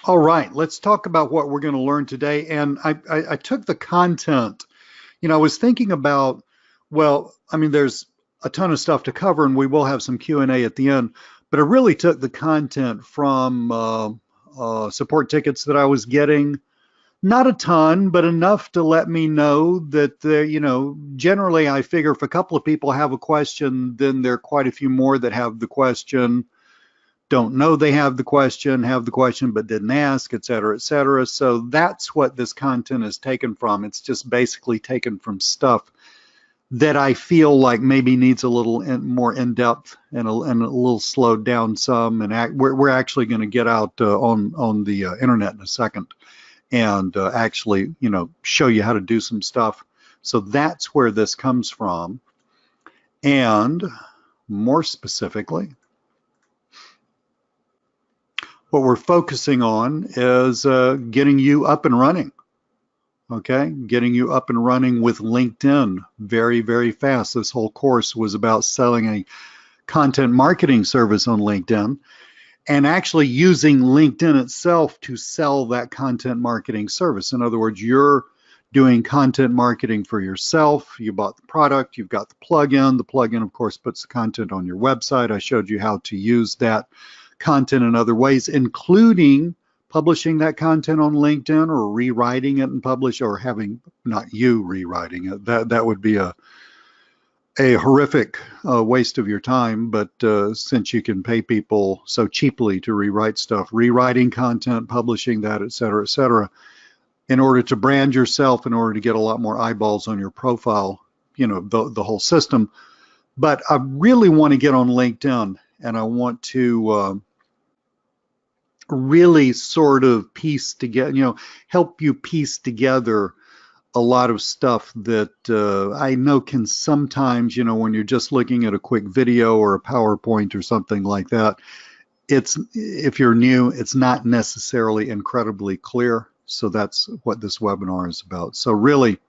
All right, let's talk about what we're going to learn today. And I took the content, I was thinking about, well, I mean, there's a ton of stuff to cover, and we will have some Q&A at the end, but I really took the content from support tickets that I was getting. Not a ton, but enough to let me know that, generally I figure if a couple of people have a question, then there are quite a few more that have the question, don't know they have the question, but didn't ask, et cetera, et cetera. So that's what this content is taken from. It's just basically taken from stuff that I feel like maybe needs a little more in depth and a little slowed down some. And we're actually going to get out on the internet in a second and actually, show you how to do some stuff. So that's where this comes from. And more specifically, what we're focusing on is getting you up and running. Okay, getting you up and running with LinkedIn very, very fast. This whole course was about selling a content marketing service on LinkedIn and actually using LinkedIn itself to sell that content marketing service. In other words, you're doing content marketing for yourself. You bought the product, you've got the plugin. The plugin, of course, puts the content on your website. I showed you how to use that content in other ways, including publishing that content on LinkedIn or rewriting it and publish, or having, not you rewriting it. That would be a horrific waste of your time, but since you can pay people so cheaply to rewrite stuff, rewriting content, publishing that, et cetera, in order to brand yourself, in order to get a lot more eyeballs on your profile, the whole system. But I really want to get on LinkedIn, and I want to really sort of piece together, help you piece together a lot of stuff that I know can sometimes, when you're just looking at a quick video or a PowerPoint or something like that, if you're new, it's not necessarily incredibly clear. So that's what this webinar is about. So really,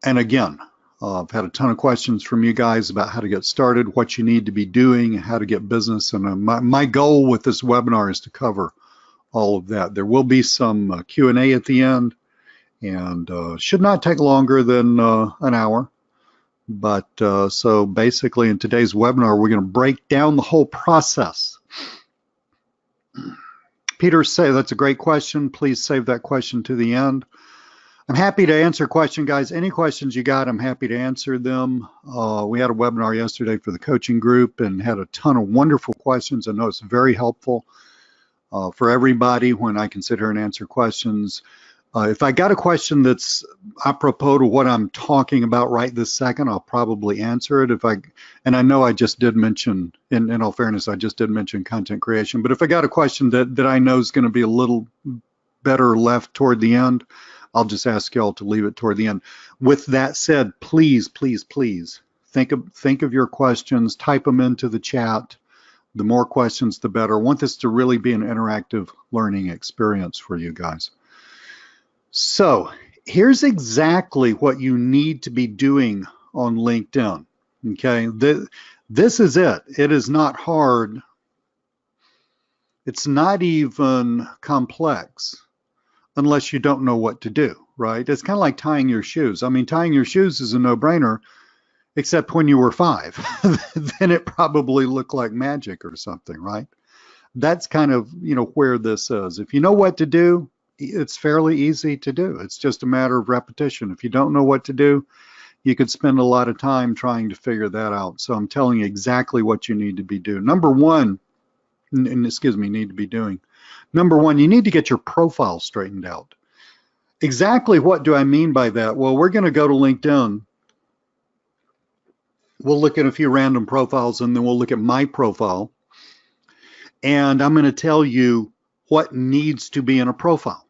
and again, I've had a ton of questions from you guys about how to get started, what you need to be doing, how to get business. And my goal with this webinar is to cover all of that. There will be some Q&A at the end, and should not take longer than an hour. But so basically in today's webinar, we're going to break down the whole process. Peter, that's a great question. Please save that question to the end. I'm happy to answer questions, guys. Any questions you got, I'm happy to answer them. We had a webinar yesterday for the coaching group and had a ton of wonderful questions. I know it's very helpful for everybody when I can sit here and answer questions. If I got a question that's apropos to what I'm talking about right this second, I'll probably answer it. And I know I just did mention, in all fairness, I just did mention content creation, but if I got a question that I know is going to be a little better left toward the end, I'll just ask y'all to leave it toward the end. With that said, please, please, please think of your questions, type them into the chat. The more questions, the better. I want this to really be an interactive learning experience for you guys. So here's exactly what you need to be doing on LinkedIn. Okay, this is it. It is not hard. It's not even complex unless you don't know what to do, right? It's kind of like tying your shoes. I mean, tying your shoes is a no-brainer, except when you were 5. Then it probably looked like magic or something, right? That's kind of, where this is. If you know what to do, it's fairly easy to do. It's just a matter of repetition. If you don't know what to do, you could spend a lot of time trying to figure that out. So I'm telling you exactly what you need to be doing. Number one, need to be doing. Number one, you need to get your profile straightened out. Exactly what do I mean by that? Well, we're going to go to LinkedIn. We'll look at a few random profiles, and then we'll look at my profile. And I'm going to tell you what needs to be in a profile.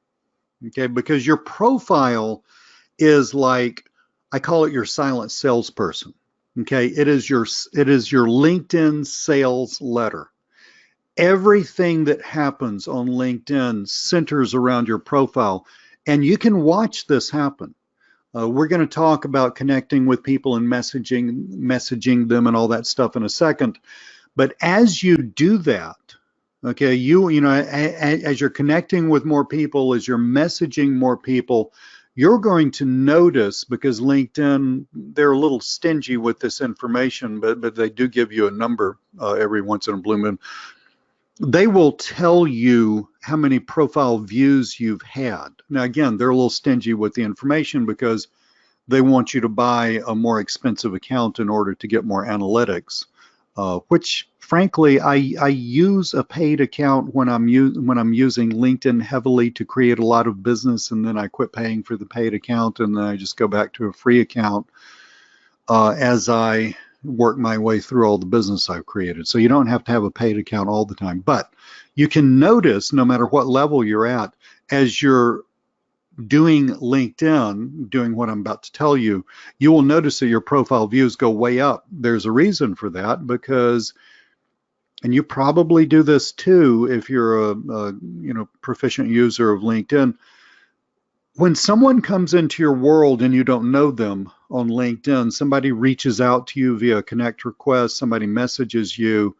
Okay, because your profile is like, I call it your silent salesperson. Okay, it is your LinkedIn sales letter. Everything that happens on LinkedIn centers around your profile, and you can watch this happen. We're going to talk about connecting with people and messaging them and all that stuff in a second. But as you do that, Okay, you know, as you're connecting with more people, as you're messaging more people, you're going to notice, because LinkedIn, they're a little stingy with this information, but they do give you a number every once in a blue moon. They will tell you how many profile views you've had. Now, again, they're a little stingy with the information because they want you to buy a more expensive account in order to get more analytics, which frankly, I use a paid account when I'm using LinkedIn heavily to create a lot of business, and then I quit paying for the paid account, and then I just go back to a free account as I work my way through all the business I've created. So you don't have to have a paid account all the time, but you can notice, no matter what level you're at, as you're doing LinkedIn, doing what I'm about to tell you, you will notice that your profile views go way up. There's a reason for that, because, and you probably do this too if you're a proficient user of LinkedIn. When someone comes into your world and you don't know them on LinkedIn, somebody reaches out to you via a connect request, somebody messages you,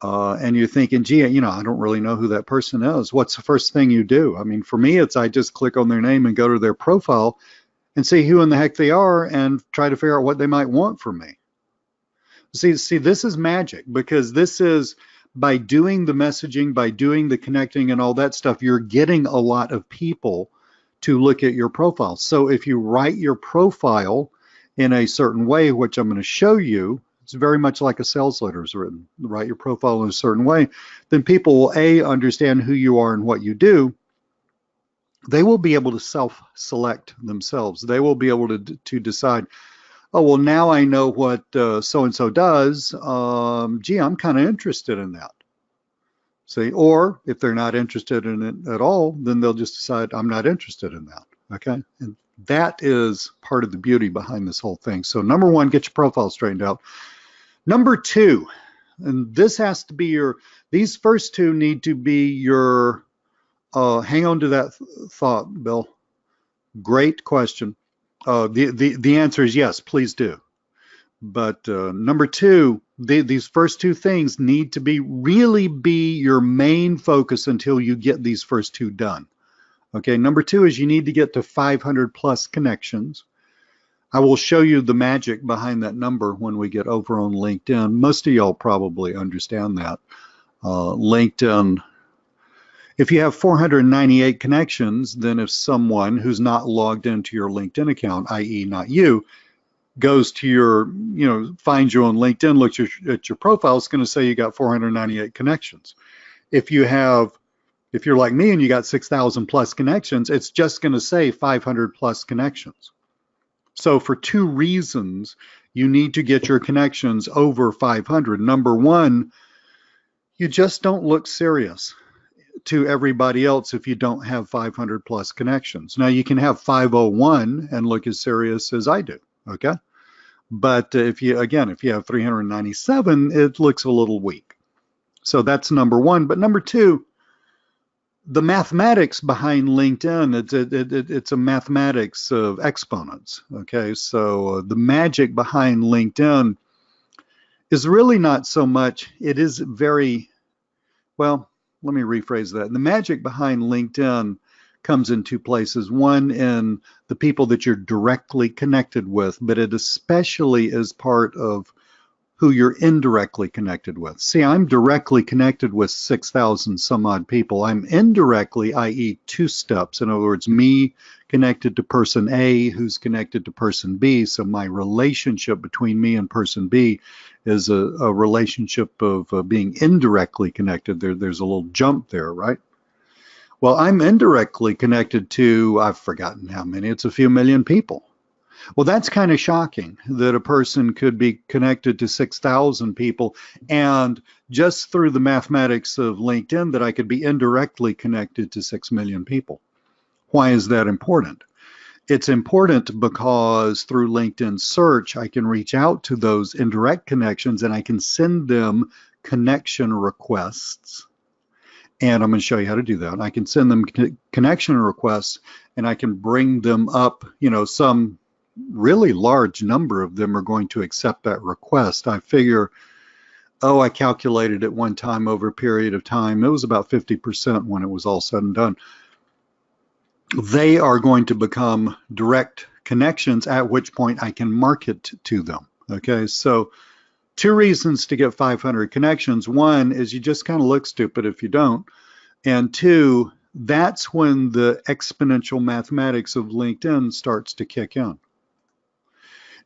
and you're thinking, gee, I don't really know who that person is. What's the first thing you do? I mean, for me, it's I just click on their name and go to their profile and see who in the heck they are and try to figure out what they might want from me. See, this is magic, because this is, by doing the messaging, by doing the connecting and all that stuff, you're getting a lot of people to look at your profile. So if you write your profile in a certain way, which I'm going to show you, it's very much like a sales letter is written. Write your profile in a certain way, then people will understand who you are and what you do. They will be able to self-select themselves. They will be able to decide, oh, well, now I know what so-and-so does. Gee, I'm kind of interested in that. See, or if they're not interested in it at all, then they'll just decide, I'm not interested in that. Okay. And that is part of the beauty behind this whole thing. So number one, get your profile straightened out. Number two, and this has to be these first two need to be your, hang on to that thought, Bill. Great question. The answer is yes, please do. But number two, these first two things need to really be your main focus until you get these first two done. Okay, number two is you need to get to 500 plus connections. I will show you the magic behind that number when we get over on LinkedIn. Most of y'all probably understand that. LinkedIn, if you have 498 connections, then if someone who's not logged into your LinkedIn account, i.e. not you, goes to your, finds you on LinkedIn, looks at your profile, it's going to say you got 498 connections. If you're like me and you got 6,000 plus connections, it's just going to say 500 plus connections. So for two reasons, you need to get your connections over 500. Number one, you just don't look serious to everybody else if you don't have 500 plus connections. Now you can have 501 and look as serious as I do, okay? But if you have 397, it looks a little weak. So that's number one. But number two, the mathematics behind LinkedIn, it's a mathematics of exponents, okay? So the magic behind LinkedIn is really not so much, it is very, well, let me rephrase that. The magic behind LinkedIn comes in two places. One, in the people that you're directly connected with, but it especially is part of who you're indirectly connected with. See, I'm directly connected with 6,000 some odd people. I'm indirectly, i.e. two steps. In other words, me connected to person A who's connected to person B. So my relationship between me and person B is a relationship of being indirectly connected. There's a little jump there, right? Well, I'm indirectly connected to, I've forgotten how many, it's a few million people. Well, that's kind of shocking that a person could be connected to 6,000 people, and just through the mathematics of LinkedIn that I could be indirectly connected to 6 million people. Why is that important? It's important because through LinkedIn search, I can reach out to those indirect connections and I can send them connection requests. And I'm going to show you how to do that. I can send them connection requests and I can bring them up, some really large number of them are going to accept that request. I figure Oh, I calculated it one time over a period of time. It was about 50% when it was all said and done. They are going to become direct connections, at which point I can market to them. Okay, so two reasons to get 500 connections. One is you just kind of look stupid if you don't. And two, that's when the exponential mathematics of LinkedIn starts to kick in.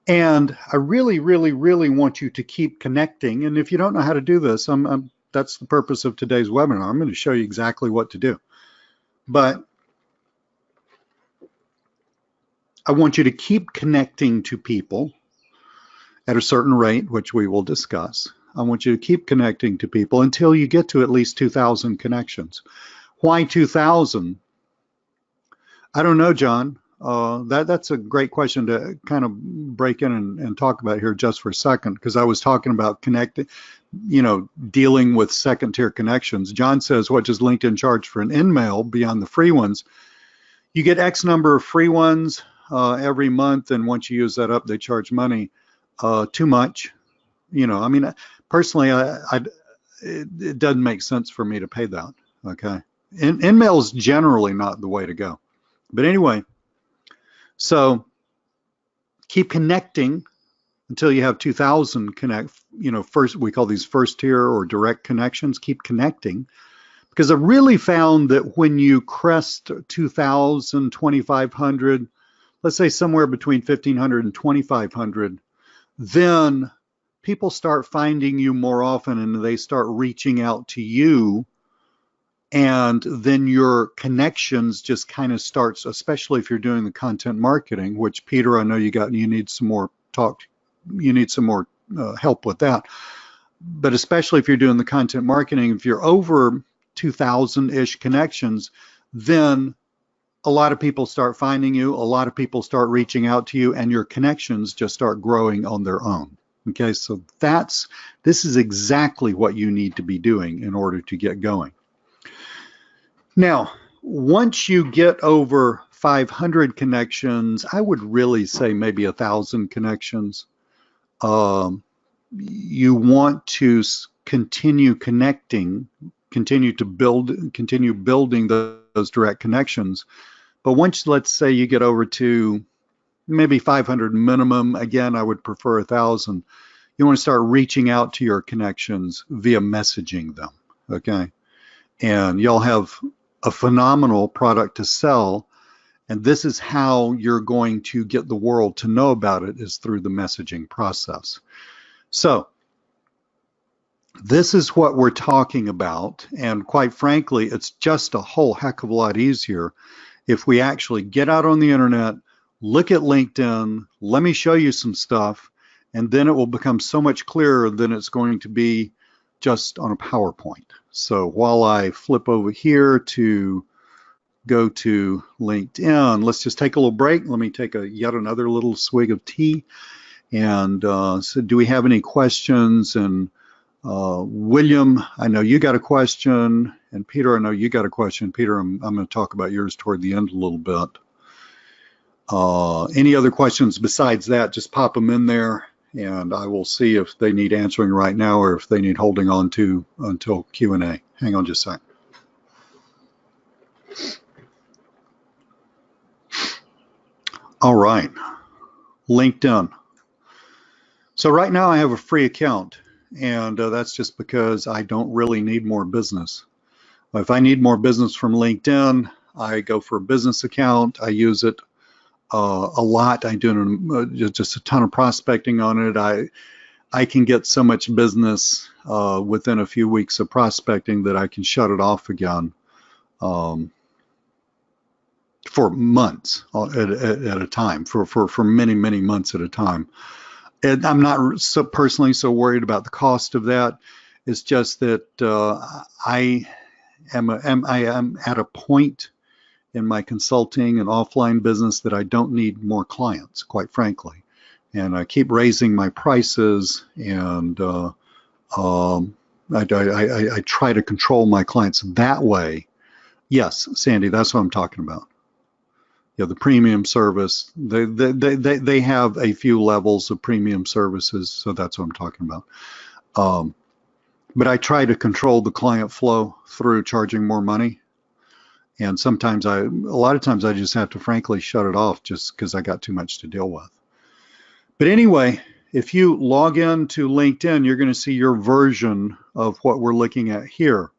And I really, really, really want you to keep connecting. And if you don't know how to do this, that's the purpose of today's webinar. I'm going to show you exactly what to do. But I want you to keep connecting to people at a certain rate, which we will discuss. I want you to keep connecting to people until you get to at least 2,000 connections. Why 2,000? I don't know, John. That's a great question to kind of break in and talk about here just for a second, because I was talking about connecting, dealing with second tier connections. John says, what does LinkedIn charge for an in-mail beyond the free ones? You get X number of free ones every month, and once you use that up, they charge money. Too much. Personally, it doesn't make sense for me to pay that. Okay. In-mail is generally not the way to go. But anyway, so keep connecting until you have 2,000 connect. First, we call these first tier or direct connections. Keep connecting, because I really found that when you crest 2,000, 2,500, let's say somewhere between 1,500 and 2,500, then people start finding you more often and they start reaching out to you. And then your connections just kind of starts, especially if you're doing the content marketing, which Peter, I know you need some more help with that. But especially if you're doing the content marketing, if you're over 2,000-ish connections, then a lot of people start finding you, a lot of people start reaching out to you, and your connections just start growing on their own. Okay, so this is exactly what you need to be doing in order to get going. Now, once you get over 500 connections, I would really say maybe 1,000 connections. You want to continue connecting, continue building those direct connections. But once, let's say, you get over to maybe 500 minimum, again, I would prefer 1,000. You want to start reaching out to your connections via messaging them, okay? And you'll have a phenomenal product to sell, and this is how you're going to get the world to know about it, is through the messaging process. So this is what we're talking about, and quite frankly, it's just a whole heck of a lot easier if we actually get out on the internet, look at LinkedIn, let me show you some stuff, and then it will become so much clearer than it's going to be just on a PowerPoint. So while I flip over here to go to LinkedIn, let's just take a little break. Let me take yet another little swig of tea. And so do we have any questions? And William, I know you got a question. And Peter, I know you got a question. Peter, I'm going to talk about yours toward the end a little bit. Any other questions besides that, just pop them in there, and I will see if they need answering right now or if they need holding on to until Q&A. Hang on just a sec. All right, LinkedIn. So right now I have a free account, and that's just because I don't really need more business. If I need more business from LinkedIn, I go for a business account. I use it a lot. I do just a ton of prospecting on it. I can get so much business within a few weeks of prospecting that I can shut it off again for months at a time, for many, many months at a time. And I'm not personally so worried about the cost of that. It's just that I am at a point in my consulting and offline business that I don't need more clients, quite frankly. And I keep raising my prices, and I try to control my clients that way. Yes, Sandy, that's what I'm talking about. Yeah, the premium service, they have a few levels of premium services, so that's what I'm talking about. but I try to control the client flow through charging more money. And sometimes a lot of times I just have to frankly shut it off just because I got too much to deal with. But anyway, if you log into LinkedIn, you're going to see your version of what we're looking at here.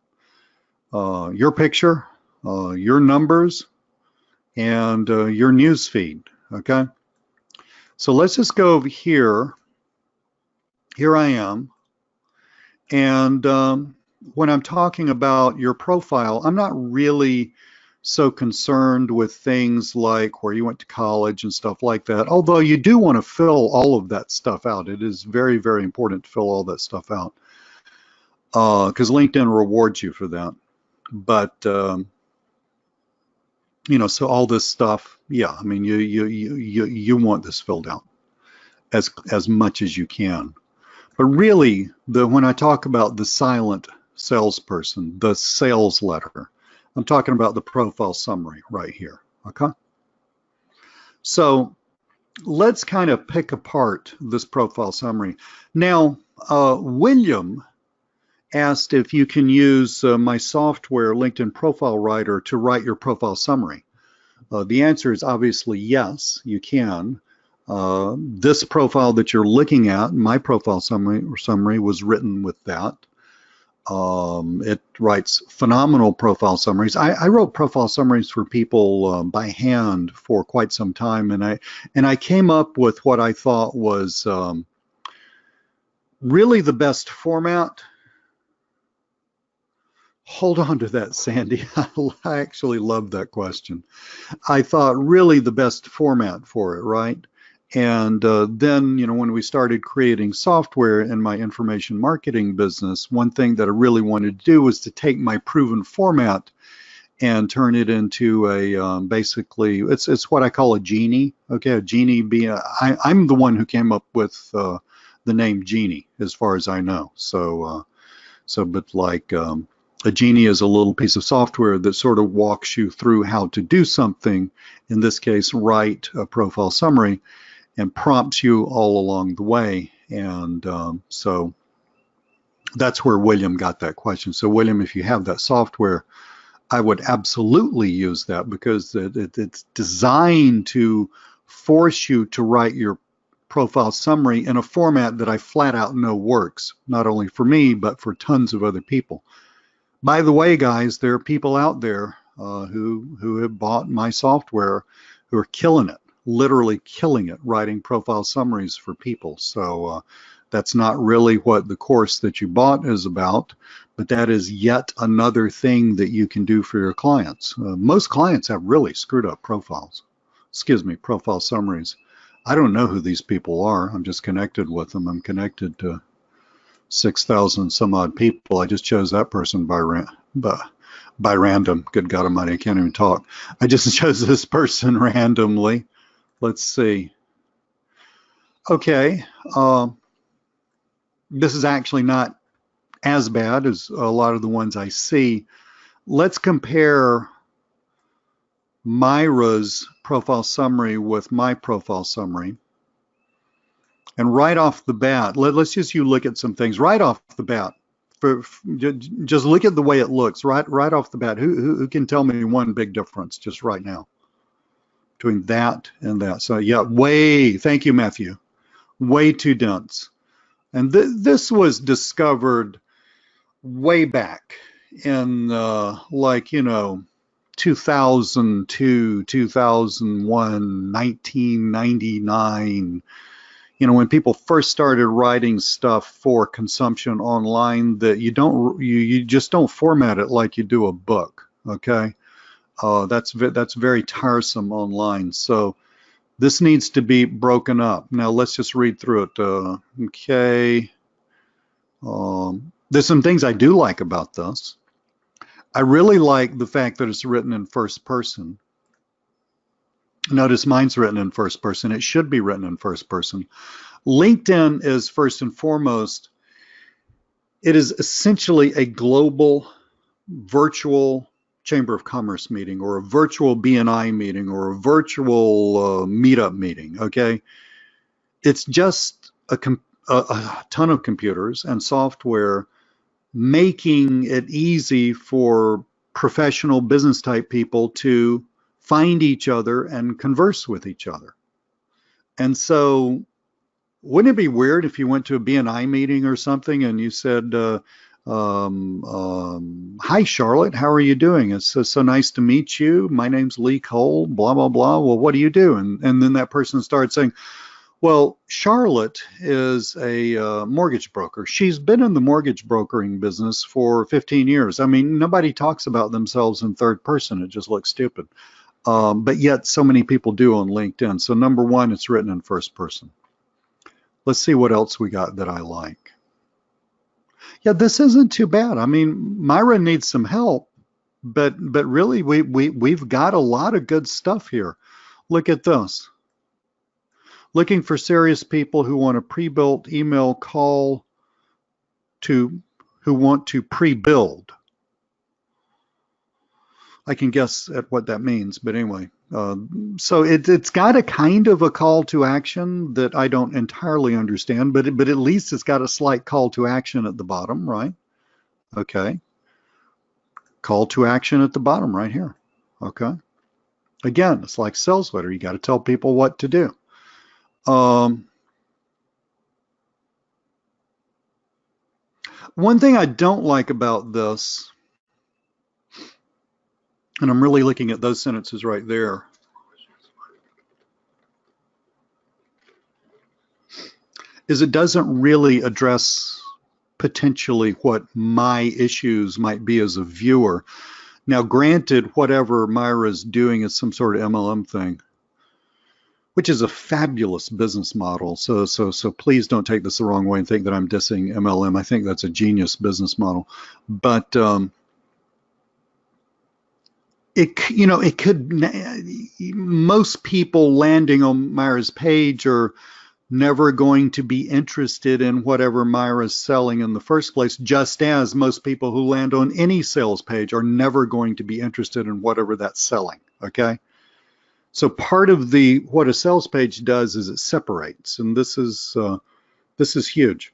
Your picture, your numbers, and your news feed, okay? So let's just go over here. Here I am. And when I'm talking about your profile, I'm not really so concerned with things like where you went to college and stuff like that, although you do want to fill all of that stuff out. It is very, very important to fill all that stuff out because LinkedIn rewards you for that. But you know, so all this stuff, yeah, I mean, you want this filled out as much as you can. But really, when I talk about the silent salesperson, the sales letter, I'm talking about the profile summary right here, okay? So let's kind of pick apart this profile summary. Now, William asked if you can use my software, LinkedIn Profile Writer, to write your profile summary. The answer is obviously yes, you can. This profile that you're looking at, my profile summary was written with that. It writes phenomenal profile summaries. I wrote profile summaries for people by hand for quite some time, and I came up with what I thought was really the best format. Hold on to that, Sandy. I actually love that question. I thought really the best format for it, right? And then, you know, when we started creating software in my information marketing business, one thing that I really wanted to do was to take my proven format and turn it into a basically, it's what I call a genie. Okay, a genie being, I'm the one who came up with the name Genie, as far as I know. So, but like, a genie is a little piece of software that sort of walks you through how to do something, in this case, write a profile summary, and prompts you all along the way. And so that's where William got that question. So William, if you have that software, I would absolutely use that because it's designed to force you to write your profile summary in a format that I flat out know works, not only for me, but for tons of other people. By the way, guys, there are people out there who have bought my software who are killing it, literally killing it, writing profile summaries for people. So that's not really what the course that you bought is about, but that is yet another thing that you can do for your clients. Most clients have really screwed up profile summaries. I don't know who these people are. I'm just connected with them. I'm connected to 6,000 some odd people. I just chose that person by random. Good God Almighty, I can't even talk. I just chose this person randomly. Let's see. Okay, this is actually not as bad as a lot of the ones I see. Let's compare Myra's profile summary with my profile summary. And right off the bat, let's just look at some things right off the bat. Just look at the way it looks right off the bat. Who can tell me one big difference just right now between that and that? So yeah, thank you, Matthew. Way too dense. And this was discovered way back in like, you know, 2002, 2001, 1999. You know, when people first started writing stuff for consumption online, that you just don't format it like you do a book. Okay, that's very tiresome online. So this needs to be broken up. Now let's just read through it. Okay, there's some things I do like about this. I really like the fact that it's written in first person. Notice mine's written in first person. It should be written in first person. LinkedIn is first and foremost, it is essentially a global virtual Chamber of Commerce meeting or a virtual BNI meeting or a virtual meetup meeting, okay? It's just a ton of computers and software making it easy for professional business type people to find each other and converse with each other. And so wouldn't it be weird if you went to a BNI meeting or something and you said, hi, Charlotte, how are you doing? It's so nice to meet you. My name's Lee Cole, blah, blah, blah. Well, what do you do? And then that person starts saying, well, Charlotte is a mortgage broker. She's been in the mortgage brokering business for 15 years. I mean, nobody talks about themselves in third person. It just looks stupid. But yet so many people do on LinkedIn. So number one, it's written in first person. Let's see what else we got that I like. Yeah, this isn't too bad. I mean, Myra needs some help, but really we've got a lot of good stuff here. Look at this. Looking for serious people who want a pre-built email call who want to pre-build. I can guess at what that means, but anyway. So it's got a kind of a call to action that I don't entirely understand, but at least it's got a slight call to action at the bottom, right? Okay. Call to action at the bottom right here. Okay. Again, it's like sales letter. You got to tell people what to do. One thing I don't like about this, and I'm really looking at those sentences right there, is it doesn't really address potentially what my issues might be as a viewer. Now, granted, whatever Myra's doing is some sort of MLM thing, which is a fabulous business model. So please don't take this the wrong way and think that I'm dissing MLM. I think that's a genius business model. But it could, most people landing on Myra's page are never going to be interested in whatever Myra's selling in the first place, just as most people who land on any sales page are never going to be interested in whatever that's selling, okay? So part of what a sales page does is it separates, and this is huge.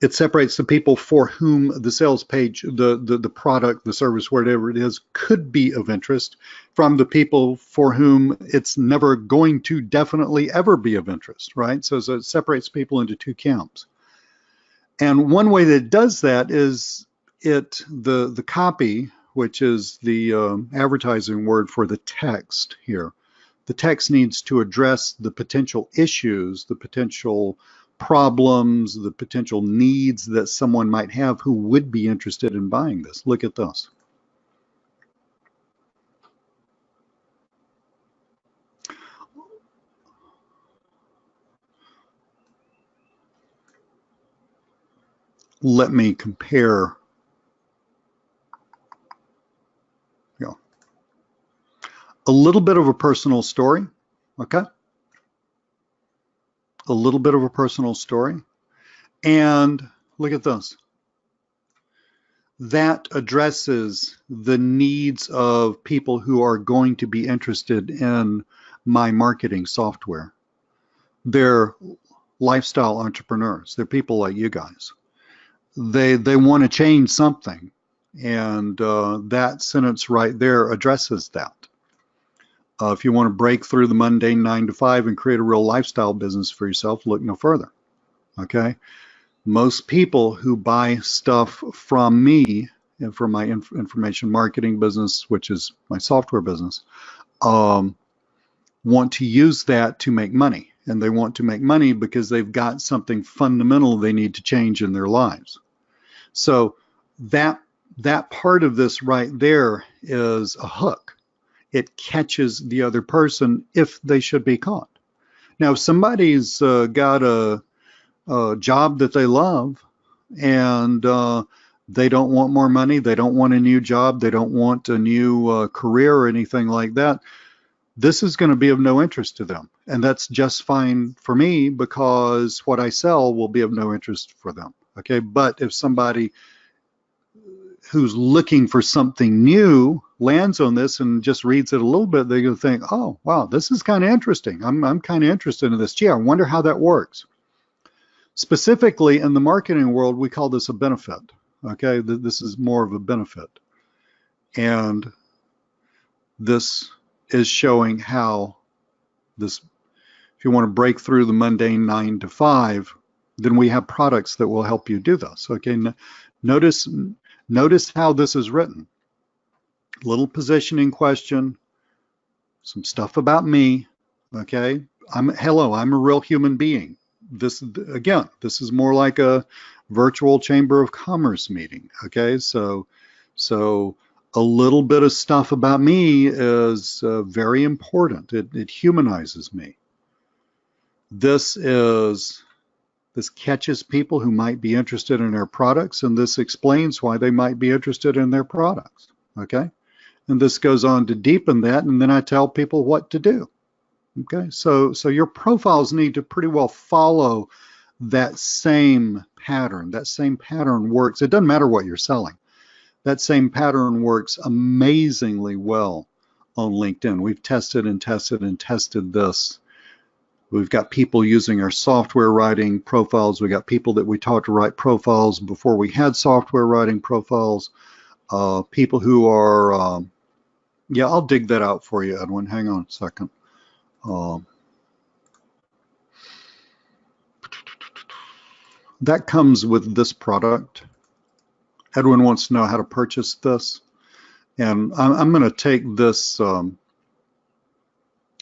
It separates the people for whom the sales page, the product, the service, whatever it is, could be of interest, from the people for whom it's never going to definitely ever be of interest, right? So it separates people into two camps. And one way that it does that is the copy, which is the advertising word for the text here. The text needs to address the potential issues, the potential problems, the potential needs that someone might have who would be interested in buying this. Look at this. Let me compare. A little bit of a personal story, okay? A little bit of a personal story. And look at this. That addresses the needs of people who are going to be interested in my marketing software. They're lifestyle entrepreneurs. They're people like you guys. They want to change something. And that sentence right there addresses that. If you want to break through the mundane 9-to-5 and create a real lifestyle business for yourself, look no further, okay? Most people who buy stuff from me and from my information marketing business, which is my software business, want to use that to make money. And they want to make money because they've got something fundamental they need to change in their lives. So that part of this right there is a hook. It catches the other person if they should be caught. Now, if somebody's got a job that they love and they don't want more money, they don't want a new job, they don't want a new career or anything like that, this is going to be of no interest to them. And that's just fine for me because what I sell will be of no interest for them. Okay, but if somebody who's looking for something new lands on this and just reads it a little bit, they're going to think, oh, wow, this is kind of interesting. I'm kind of interested in this. Gee, I wonder how that works. Specifically in the marketing world, we call this a benefit. Okay, this is more of a benefit. And this is showing how this, if you want to break through the mundane 9 to 5, then we have products that will help you do this. Okay, notice how this is written. Little positioning question, some stuff about me. Okay, I'm a real human being. This, again, this is more like a virtual Chamber of Commerce meeting. Okay, so a little bit of stuff about me is very important. It humanizes me. This catches people who might be interested in our products, and this explains why they might be interested in their products. Okay, and this goes on to deepen that, and then I tell people what to do. Okay, so your profiles need to pretty well follow that same pattern. That same pattern works. It doesn't matter what you're selling. That same pattern works amazingly well on LinkedIn. We've tested and tested and tested this. We've got people using our software writing profiles. We got people that we taught to write profiles before we had software writing profiles. People who are, yeah, I'll dig that out for you, Edwin. Hang on a second. That comes with this product. Edwin wants to know how to purchase this. And I'm going to take this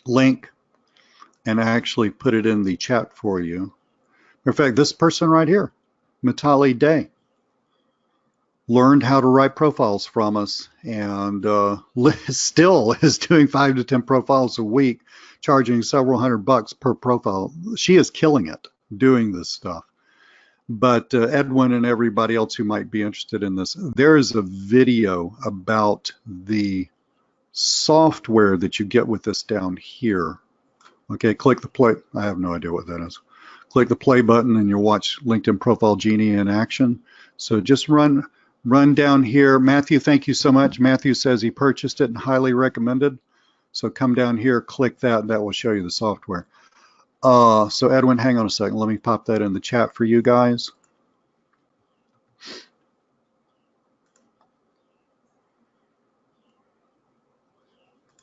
link and actually put it in the chat for you. In fact, this person right here, Mitali Day, learned how to write profiles from us, and still is doing 5 to 10 profiles a week, charging several $100 per profile. She is killing it doing this stuff. But Edwin and everybody else who might be interested in this, there is a video about the software that you get with this down here. Okay, click the play. I have no idea what that is. Click the play button and you'll watch LinkedIn Profile Genie in action. So just run down here. Matthew, thank you so much. Matthew says he purchased it and highly recommended. So come down here, click that, and that will show you the software. So Edwin, hang on a second. Let me pop that in the chat for you guys.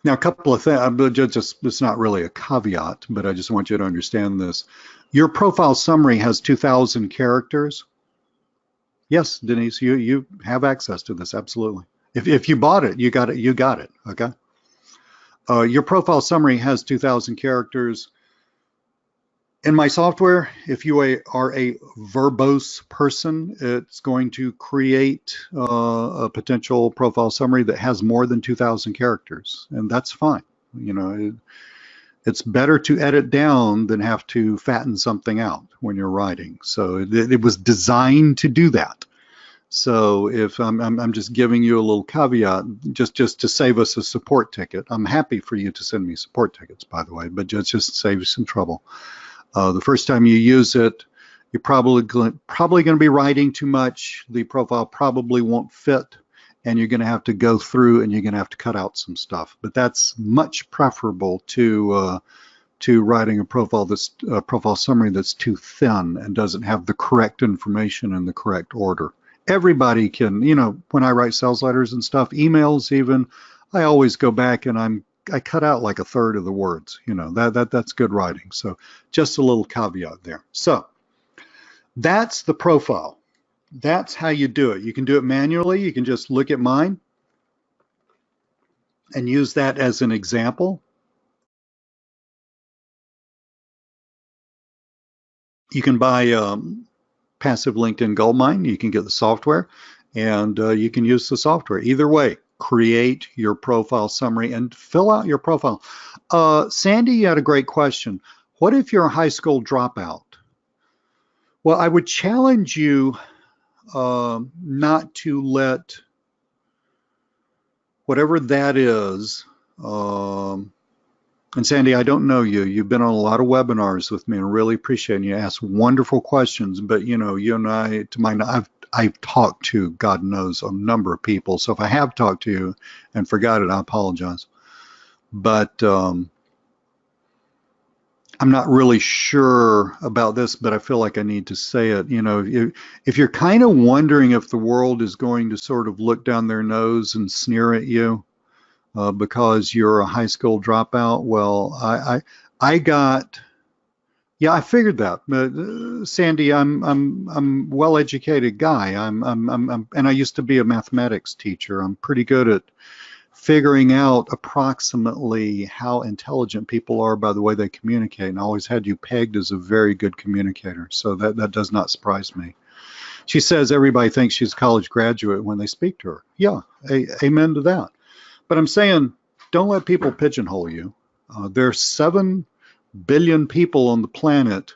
Now, a couple of things, it's not really a caveat, but I just want you to understand this. Your profile summary has 2,000 characters. Yes, Denise, you have access to this, absolutely. If you bought it, you got it, okay? Your profile summary has 2,000 characters. In my software, if you are a verbose person, it's going to create a potential profile summary that has more than 2,000 characters, and that's fine. You know, it's better to edit down than have to fatten something out when you're writing. So it was designed to do that. So if I'm just giving you a little caveat, just to save us a support ticket. I'm happy for you to send me support tickets, by the way, but just save you some trouble. The first time you use it, you're probably going to be writing too much. The profile probably won't fit, and you're going to have to go through and you're going to have to cut out some stuff. But that's much preferable to writing a profile summary that's too thin and doesn't have the correct information in the correct order. Everybody can, you know, when I write sales letters and stuff, emails even, I always go back and I cut out like 1/3 of the words. You know, that's good writing. So just a little caveat there. So that's the profile. That's how you do it. You can do it manually. You can just look at mine and use that as an example. You can buy Passive LinkedIn Goldmine. You can get the software, and you can use the software. Either way, create your profile summary and fill out your profile. Sandy, you had a great question. What if you're a high school dropout? Well, I would challenge you not to let whatever that is, and Sandy, I don't know you. You've been on a lot of webinars with me and really appreciate it. You ask wonderful questions, but you know, you and I, to my, I've talked to, God knows, a number of people. So if I have talked to you and forgot it, I apologize. But I'm not really sure about this, but I feel like I need to say it. You know, if you're kind of wondering if the world is going to sort of look down their nose and sneer at you because you're a high school dropout, well, I got, yeah, I figured that. But Sandy, I'm well-educated guy. And I used to be a mathematics teacher. I'm pretty good at figuring out approximately how intelligent people are by the way they communicate. And I always had you pegged as a very good communicator. So that does not surprise me. She says everybody thinks she's a college graduate when they speak to her. Yeah, amen to that. But I'm saying don't let people pigeonhole you. There are 7 billion people on the planet.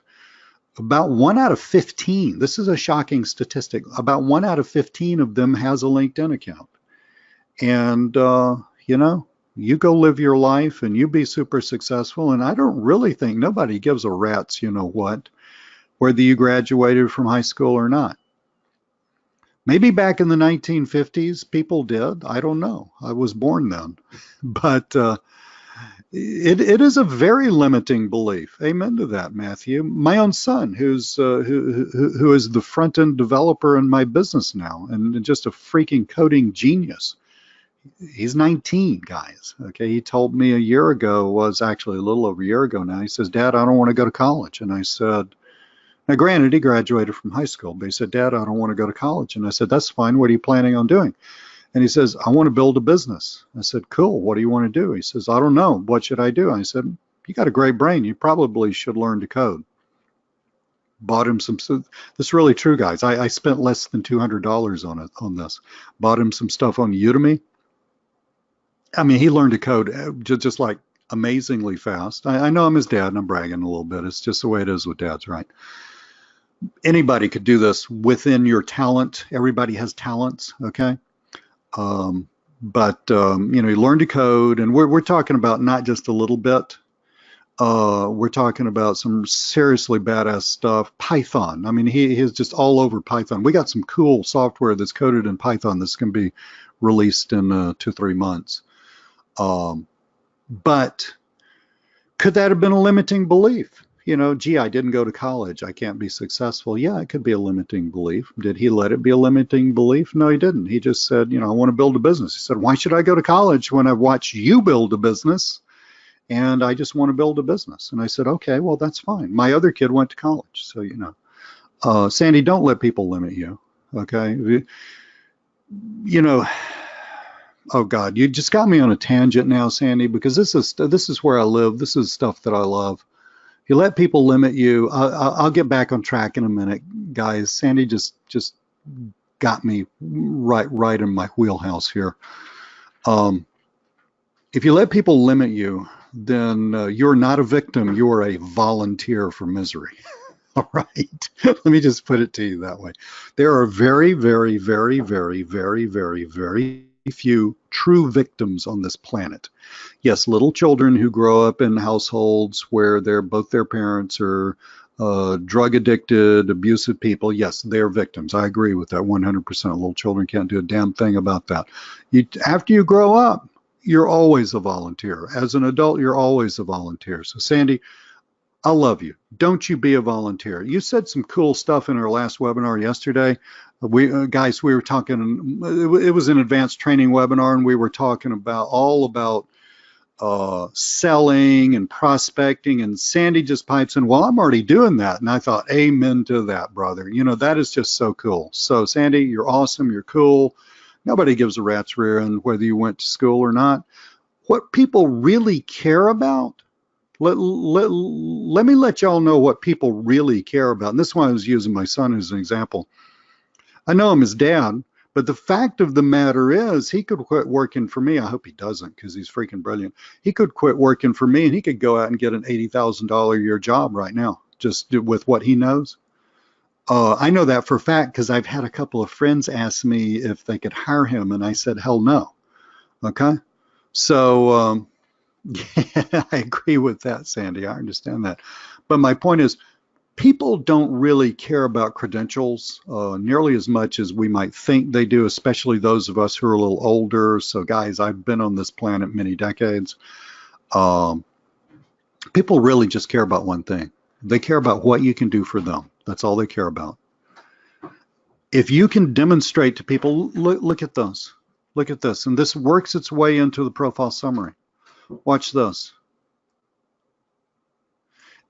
About 1 out of 15, this is a shocking statistic, about 1 out of 15 of them has a LinkedIn account. And, you know, you go live your life and you be super successful. And I don't really think nobody gives a rat's, you know what, whether you graduated from high school or not. Maybe back in the 1950s, people did. I don't know. I was born then. But it is a very limiting belief. Amen to that, Matthew. My own son, who is the front end developer in my business now, and just a freaking coding genius. He's 19, guys. Okay, he told me a year ago, was actually a little over a year ago now. He says, "Dad, I don't want to go to college." And I said, now granted, he graduated from high school, but he said, "Dad, I don't want to go to college." And I said, "That's fine. What are you planning on doing?" And he says, "I want to build a business." I said, "Cool. What do you want to do?" He says, "I don't know. What should I do?" I said, "You got a great brain. You probably should learn to code." Bought him some, this is really true, guys. I spent less than $200 on this. Bought him some stuff on Udemy. I mean, he learned to code just like amazingly fast. I know I'm his dad and I'm bragging a little bit. It's just the way it is with dads, right? Anybody could do this within your talent. Everybody has talents, okay? You know, you learn to code, and we're talking about not just a little bit. We're talking about some seriously badass stuff. Python. I mean, he is just all over Python. We got some cool software that's coded in Python that's going to be released in 2-3 months. But could that have been a limiting belief? You know, gee, I didn't go to college, I can't be successful. Yeah, it could be a limiting belief. Did he let it be a limiting belief? No, he didn't. He just said, you know, I want to build a business. He said, why should I go to college when I've watched you build a business and I just want to build a business? And I said, okay, well, that's fine. My other kid went to college. So, you know, Sandy, don't let people limit you. Okay. You know, oh God, you just got me on a tangent now, Sandy, because this is where I live. This is stuff that I love. You let people limit you. I'll get back on track in a minute, guys. Sandy just got me right in my wheelhouse here. If you let people limit you, then you're not a victim. You're a volunteer for misery. All right. Let me just put it to you that way. There are very, very, very, very, very, very, very few true victims on this planet. Yes, little children who grow up in households where both their parents are drug addicted, abusive people. Yes, they're victims. I agree with that 100%. Little children can't do a damn thing about that. After you grow up, you're always a volunteer. As an adult, you're always a volunteer. So Sandy, I love you. Don't you be a volunteer. You said some cool stuff in our last webinar yesterday. Guys, we were talking, it was an advanced training webinar, and we were talking all about selling and prospecting, and Sandy just pipes in, well, I'm already doing that. And I thought, amen to that, brother. You know, that is just so cool. So Sandy, you're awesome. You're cool. Nobody gives a rat's rear end whether you went to school or not. What people really care about, let me let y'all know what people really care about. And this one I was using my son as an example. I know I'm his dad, but the fact of the matter is he could quit working for me. I hope he doesn't, because he's freaking brilliant. He could quit working for me and he could go out and get an $80,000 a year job right now, just with what he knows. I know that for a fact because I've had a couple of friends ask me if they could hire him, and I said, hell no. Okay. So, yeah, I agree with that, Sandy. I understand that. But my point is, people don't really care about credentials nearly as much as we might think they do, especially those of us who are a little older. So guys, I've been on this planet many decades. People really just care about one thing. They care about what you can do for them. That's all they care about. If you can demonstrate to people, look at this. Look at this. And this works its way into the profile summary. Watch this.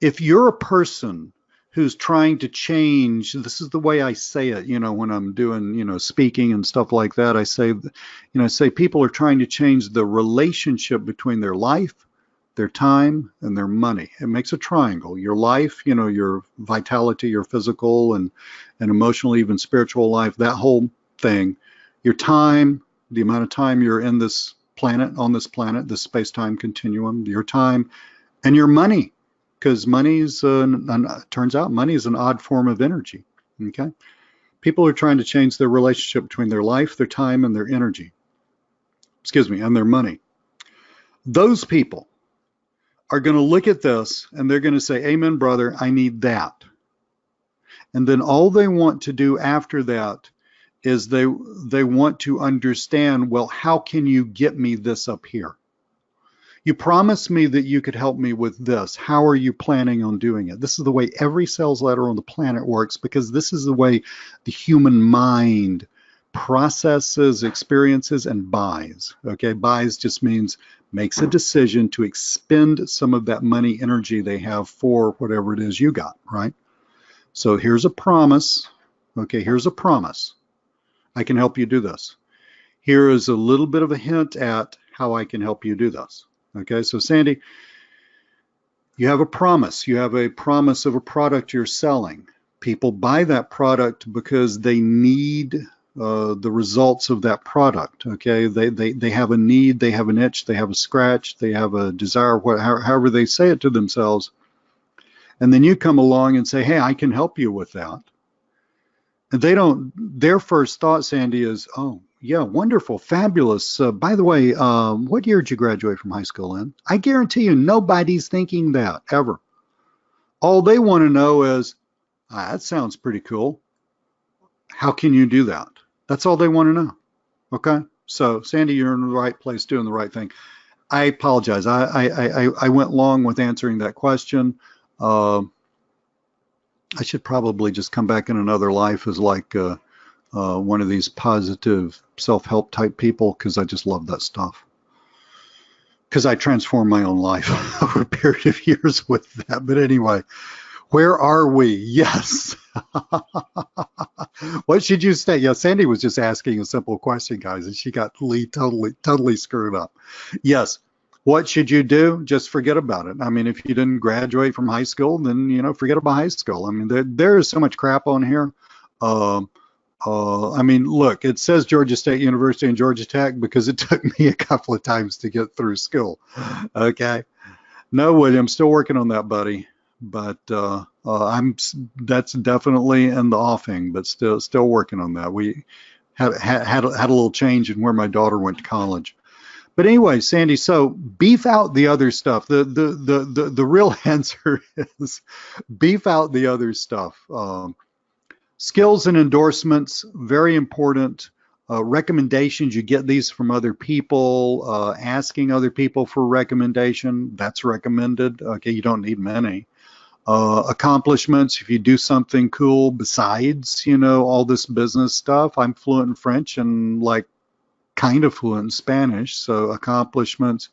If you're a person who's trying to change, this is the way I say it, when I'm doing, speaking and stuff like that, I say people are trying to change the relationship between their life, their time, and their money. It makes a triangle. Your life, your vitality, your physical and emotional, even spiritual life, that whole thing, your time, the amount of time you're in this planet, on this planet, this space-time continuum, your time, and your money. Because turns out money is an odd form of energy, okay? People are trying to change their relationship between their life, their time, and their energy, and their money. Those people are going to look at this and they're going to say, amen, brother, I need that. And then all they want to do after that is they want to understand, well, how can you get me this up here? You promised me that you could help me with this. How are you planning on doing it? This is the way every sales letter on the planet works, because this is the way the human mind processes, experiences, and buys. Okay, buys just means makes a decision to expend some of that money energy they have for whatever it is you got, right? So here's a promise. Okay, here's a promise. I can help you do this. Here is a little bit of a hint at how I can help you do this. Okay, so Sandy, you have a promise. You have a promise of a product you're selling. People buy that product because they need the results of that product. Okay, they have a need, they have an itch, they have a scratch, they have a desire, however they say it to themselves. And then you come along and say, hey, I can help you with that. And their first thought, Sandy, is, oh, yeah, wonderful, fabulous. By the way, what year did you graduate from high school in? I guarantee you nobody's thinking that, ever. All they want to know is, that sounds pretty cool. How can you do that? That's all they want to know. Okay? So, Sandy, you're in the right place doing the right thing. I apologize. I went long with answering that question. I should probably just come back in another life as like one of these positive self-help type people, because I just love that stuff. Because I transformed my own life over a period of years with that. But anyway, where are we? Yes. What should you say? Yeah, Sandy was just asking a simple question, guys, and she got Lee totally screwed up. Yes. What should you do? Just forget about it. I mean, if you didn't graduate from high school, then, forget about high school. I mean, there is so much crap on here. I mean, look, it says Georgia State University and Georgia Tech because it took me a couple of times to get through school. Okay. No, William, still working on that, buddy. But that's definitely in the offing, but still working on that. We had a little change in where my daughter went to college. But anyway, Sandy, so beef out the other stuff. The real answer is beef out the other stuff. Skills and endorsements, very important. Recommendations, you get these from other people. Asking other people for recommendation, that's recommended. Okay, you don't need many. Accomplishments, if you do something cool besides, all this business stuff. I'm fluent in French and like kind of fluent in Spanish, so accomplishments.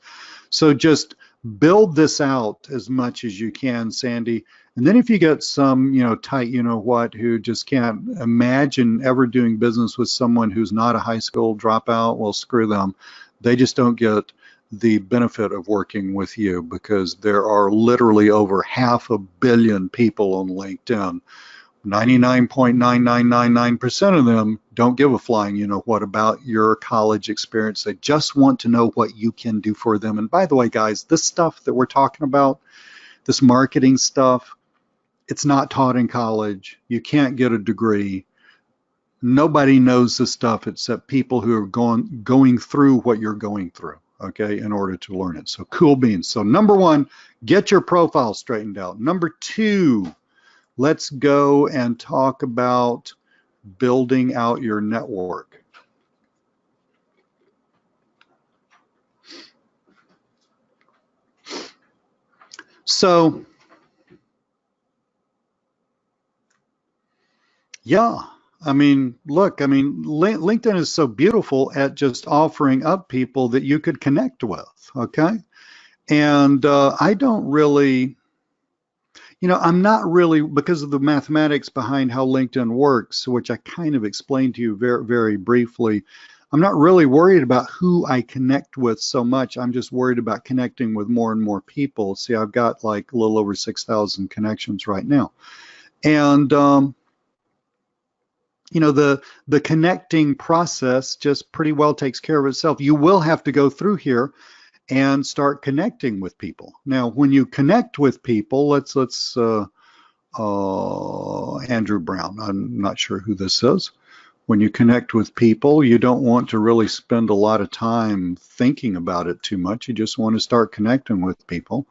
So just build this out as much as you can, Sandy. And then if you get some, tight, who just can't imagine ever doing business with someone who's not a high school dropout, well, screw them. They just don't get the benefit of working with you, because there are literally over 500 million people on LinkedIn. 99.9999% of them don't give a flying what about your college experience. They just want to know what you can do for them. And by the way, guys, this stuff that we're talking about, this marketing stuff, it's not taught in college. You can't get a degree. Nobody knows this stuff except people who are going through what you're going through, okay, in order to learn it. So cool beans. So number one, get your profile straightened out. Number two, let's go and talk about building out your network. So, yeah, I mean, look, I mean, LinkedIn is so beautiful at just offering up people that you could connect with, okay? And I don't really, I'm not really, because of the mathematics behind how LinkedIn works, which I kind of explained to you very, very briefly. I'm not really worried about who I connect with so much. I'm just worried about connecting with more and more people. See, I've got like a little over 6,000 connections right now. And, the connecting process just pretty well takes care of itself. You will have to go through here and start connecting with people. Now, when you connect with people, let's Andrew Brown. I'm not sure who this is. When you connect with people, you don't want to really spend a lot of time thinking about it too much. You just want to start connecting with people.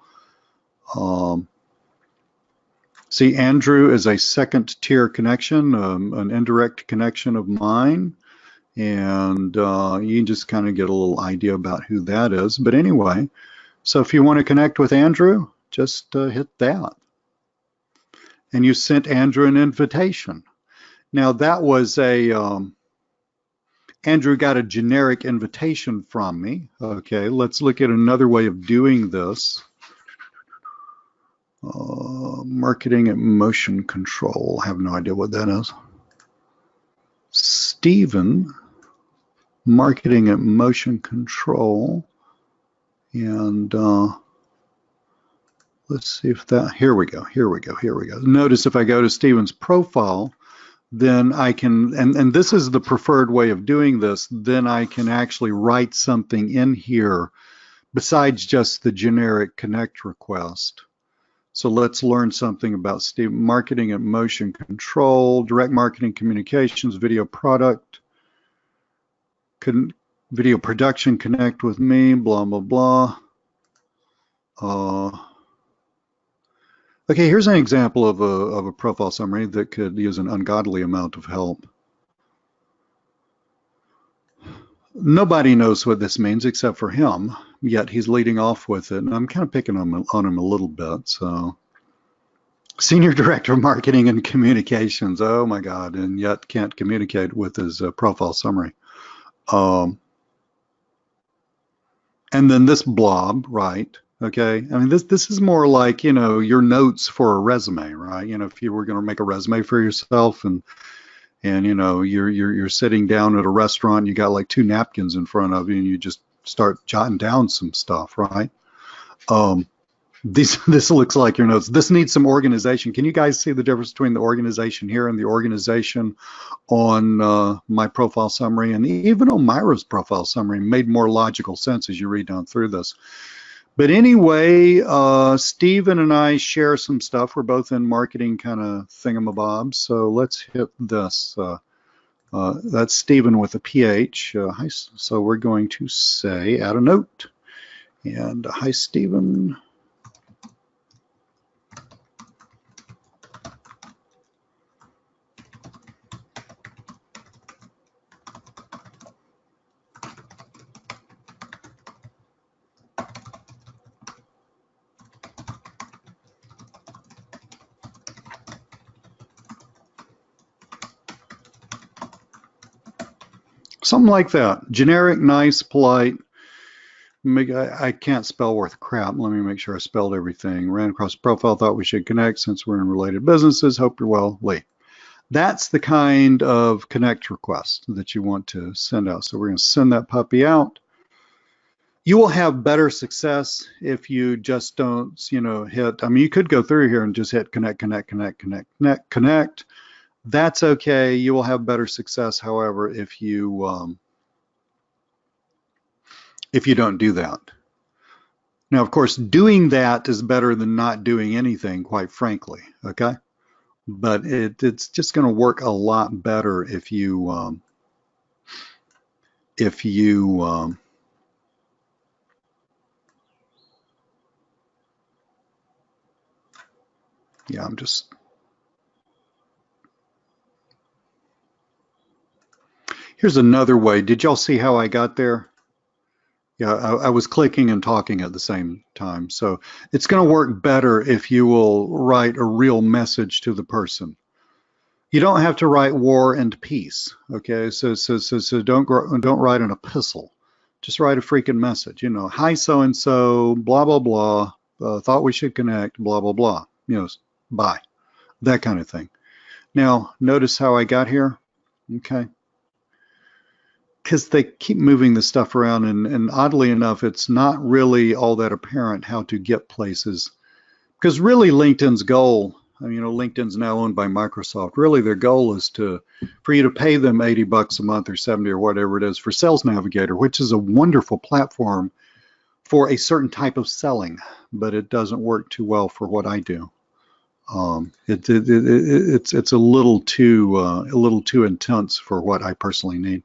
See, Andrew is a second tier connection, an indirect connection of mine. And you can just kind of get a little idea about who that is. But anyway, so if you want to connect with Andrew, just hit that. And you sent Andrew an invitation. Now that was Andrew got a generic invitation from me. Okay, let's look at another way of doing this. Marketing and motion control. I have no idea what that is. Stephen, marketing and motion control. And let's see if that, here we go. Notice if I go to Stephen's profile, then I can, and this is the preferred way of doing this, then I can actually write something in here besides just the generic connect request. So let's learn something about Stephen, marketing and motion control, direct marketing communications, video product, video production, connect with me, blah, blah, blah. Okay, here's an example of a profile summary that could use an ungodly amount of help. Nobody knows what this means except for him, yet he's leading off with it, and I'm kind of picking on him a little bit. So, Senior Director of Marketing and Communications, oh my God, and yet can't communicate with his profile summary. And then this blob, right? Okay, I mean, this is more like, your notes for a resume, right? If you were going to make a resume for yourself and you're sitting down at a restaurant, you got like 2 napkins in front of you and you just start jotting down some stuff, right? This looks like your notes. This needs some organization. Can you guys see the difference between the organization here and the organization on my profile summary? And even on Myra's profile summary made more logical sense as you read down through this. But anyway, Stephen and I share some stuff. We're both in marketing kind of thingamabobs. So let's hit this. That's Stephen with a PH. Hi, so we're going to say, add a note. And hi, Stephen. Something like that. Generic, nice, polite. I can't spell worth crap. Let me make sure I spelled everything. Ran across the profile, thought we should connect since we're in related businesses. Hope you're well, Lee. That's the kind of connect request that you want to send out. So we're going to send that puppy out. You will have better success if you just don't, hit. I mean, you could go through here and just hit connect. That's okay. You will have better success, however, if you don't do that. Now, of course, doing that is better than not doing anything, quite frankly, okay? But it's just going to work a lot better if you yeah, I'm just, here's another way. Did y'all see how I got there? Yeah, I was clicking and talking at the same time. So it's going to work better if you will write a real message to the person. You don't have to write war and peace. Okay, so don't write an epistle. Just write a freaking message. You know, hi so and so, blah blah blah. Thought we should connect, blah blah blah. You know, bye. That kind of thing. Now, notice how I got here. Okay. Because they keep moving the stuff around, and oddly enough, it's not really all that apparent how to get places. Because really, LinkedIn's goal, I mean, you know, LinkedIn's now owned by Microsoft. Really, their goal is for you to pay them $80 a month or 70 or whatever it is for Sales Navigator, which is a wonderful platform for a certain type of selling, but it doesn't work too well for what I do. It's a little too intense for what I personally need.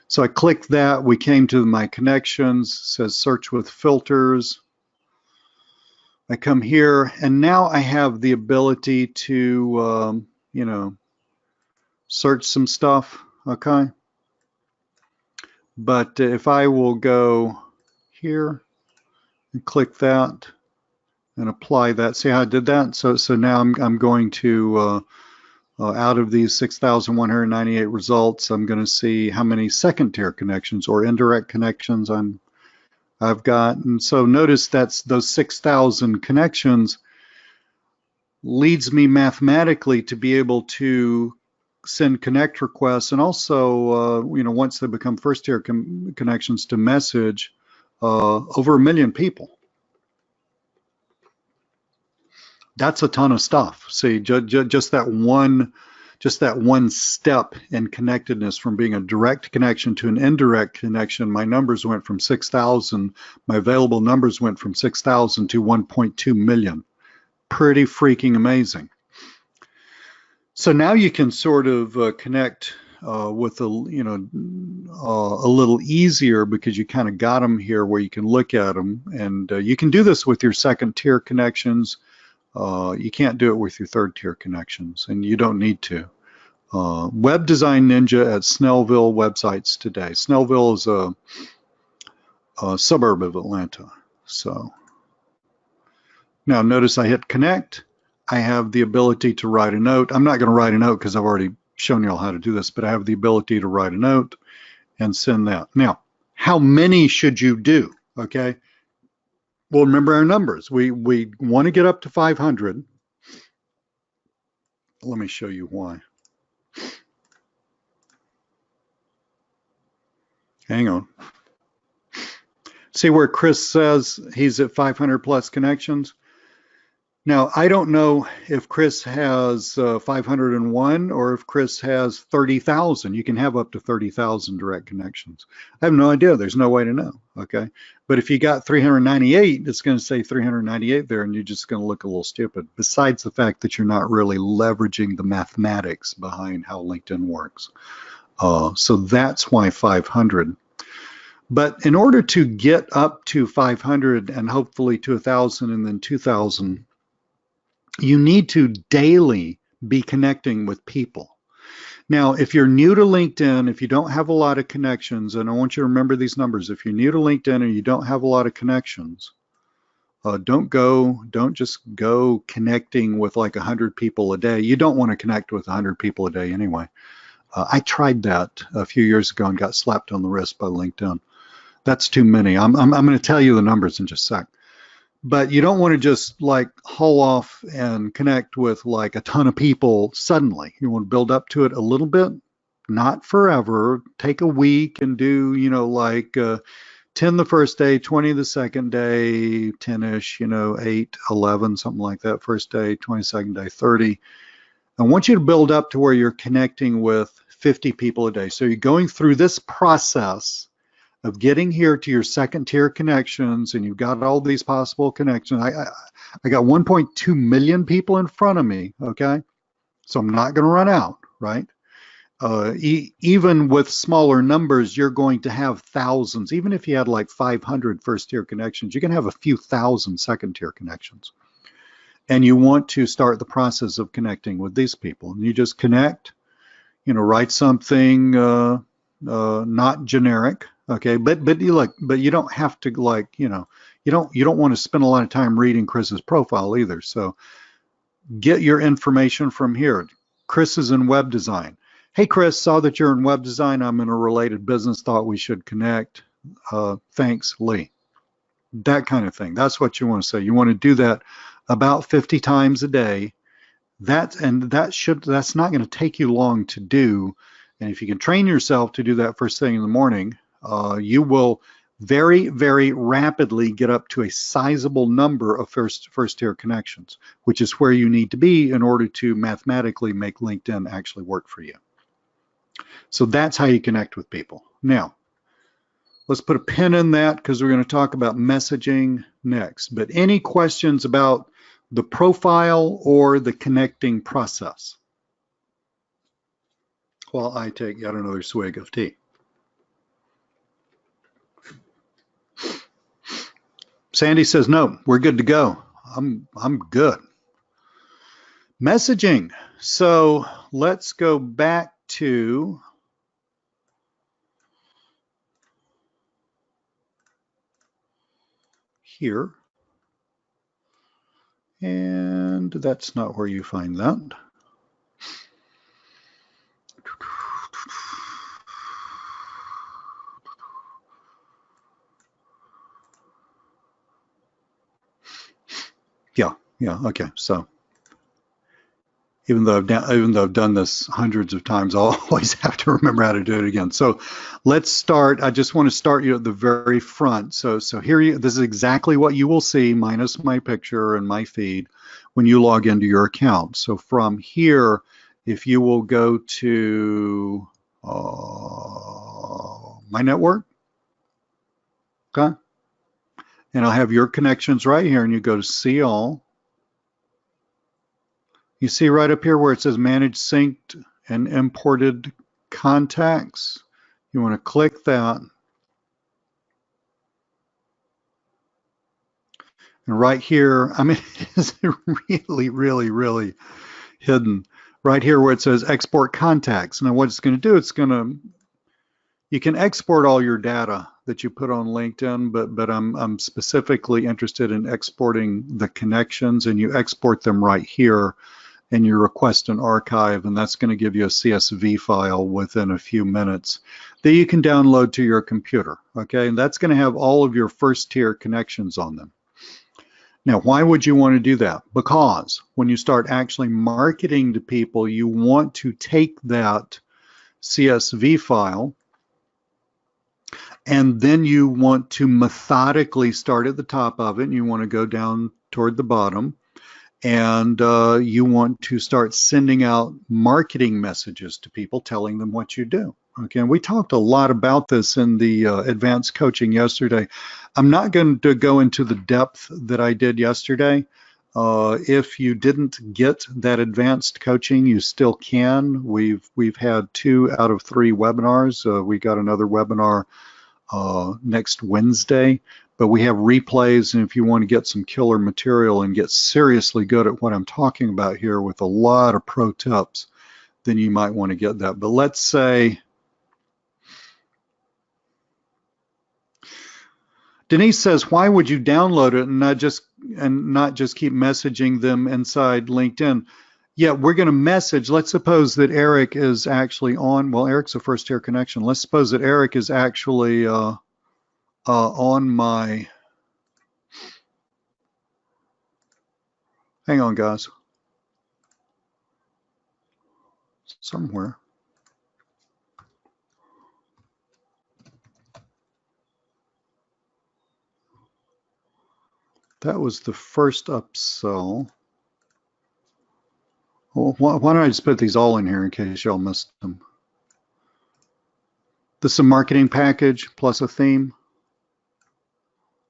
So I clicked that. We came to my connections. It says search with filters. I come here, and now I have the ability to, you know, search some stuff. Okay. But if I will go here and click that and apply that, see how I did that? So now I'm going to out of these 6,198 results, I'm going to see how many second-tier connections or indirect connections I've got. And so notice that's those 6,000 connections leads me mathematically to be able to send connect requests, and also, you know, once they become first-tier connections, to message over 1 million people. That's a ton of stuff. See, just that one step in connectedness from being a direct connection to an indirect connection, my numbers went from 6,000, my available numbers went from 6,000 to 1.2 million. Pretty freaking amazing. So now you can sort of connect with a little easier, because you kind of got them here where you can look at them, and you can do this with your second-tier connections. You can't do it with your third-tier connections, and you don't need to. Web Design Ninja at Snellville websites today. Snellville is a suburb of Atlanta. So now notice I hit connect. I have the ability to write a note. I'm not going to write a note because I've already shown you all how to do this, but I have the ability to write a note and send that. Now, how many should you do? Okay. Well, remember our numbers. We want to get up to 500. Let me show you why. Hang on. See where Chris says he's at 500 plus connections? Now, I don't know if Chris has 501 or if Chris has 30,000. You can have up to 30,000 direct connections. I have no idea. There's no way to know. Okay. But if you got 398, it's going to say 398 there, and you're just going to look a little stupid, besides the fact that you're not really leveraging the mathematics behind how LinkedIn works. So that's why 500. But in order to get up to 500 and hopefully to 1,000 and then 2,000, you need to daily be connecting with people. Now, if you're new to LinkedIn, if you don't have a lot of connections, and I want you to remember these numbers, if you're new to LinkedIn and you don't have a lot of connections, don't just go connecting with like 100 people a day. You don't want to connect with 100 people a day anyway. I tried that a few years ago and got slapped on the wrist by LinkedIn. That's too many. I'm going to tell you the numbers in just a sec. But you don't want to just like haul off and connect with like a ton of people suddenly. You want to build up to it a little bit, not forever. Take a week and do, you know, like 10 the first day, 20 the second day, 10-ish, you know, 8, 11, something like that first day, 22nd day, 30. I want you to build up to where you're connecting with 50 people a day. So you're going through this process of getting here to your second tier connections, and you've got all these possible connections. I got 1.2 million people in front of me, okay? So I'm not going to run out, right? Even with smaller numbers, you're going to have thousands. Even if you had like 500 first tier connections, you can have a few thousand second tier connections. And you want to start the process of connecting with these people. And you just connect, you know, write something not generic, Okay, but you look, but you don't have to, like, you don't want to spend a lot of time reading Chris's profile either. So get your information from here. Chris is in web design. Hey, Chris, saw that you're in web design. I'm in a related business. Thought we should connect. Thanks, Lee. That kind of thing. That's what you want to say. You want to do that about 50 times a day. That's not going to take you long to do. And if you can train yourself to do that first thing in the morning, you will very, very rapidly get up to a sizable number of first tier connections, which is where you need to be in order to mathematically make LinkedIn actually work for you. So that's how you connect with people. Now, let's put a pin in that because we're going to talk about messaging next. But any questions about the profile or the connecting process? While I take yet another swig of tea. Sandy says, no, we're good to go. I'm good. Messaging. So let's go back to here. And that's not where you find that. Yeah, okay. So even though I've done this hundreds of times, I'll always have to remember how to do it again. So let's start. I just want to start you at the very front. So here, this is exactly what you will see minus my picture and my feed when you log into your account. So from here, if you will go to my network, okay, and I'll have your connections right here, and you go to see all. You see right up here where it says manage synced and imported contacts. You want to click that. And right here, I mean, it is really, really, really hidden. Right here where it says export contacts. Now what it's going to do, you can export all your data that you put on LinkedIn, but I'm specifically interested in exporting the connections, and you export them right here. And you request an archive, and that's going to give you a CSV file within a few minutes that you can download to your computer, okay? And that's going to have all of your first tier connections on them. Now, why would you want to do that? Because when you start actually marketing to people, you want to take that CSV file and then you want to methodically start at the top of it, and you want to go down toward the bottom. And you want to start sending out marketing messages to people telling them what you do. Okay, and we talked a lot about this in the advanced coaching yesterday. I'm not going to go into the depth that I did yesterday. If you didn't get that advanced coaching, you still can. We've had 2 out of 3 webinars. We got another webinar next Wednesday. But we have replays, and if you want to get some killer material and get seriously good at what I'm talking about here with a lot of pro tips, then you might want to get that. But let's say, Denise says, why would you download it and not just keep messaging them inside LinkedIn? Yeah, we're going to message. Let's suppose that Eric is actually on. Well, Eric's a first tier connection. Let's suppose that Eric is actually on my, hang on guys, somewhere. That was the first upsell. Well, why don't I just put these all in here in case y'all missed them. This is a marketing package plus a theme.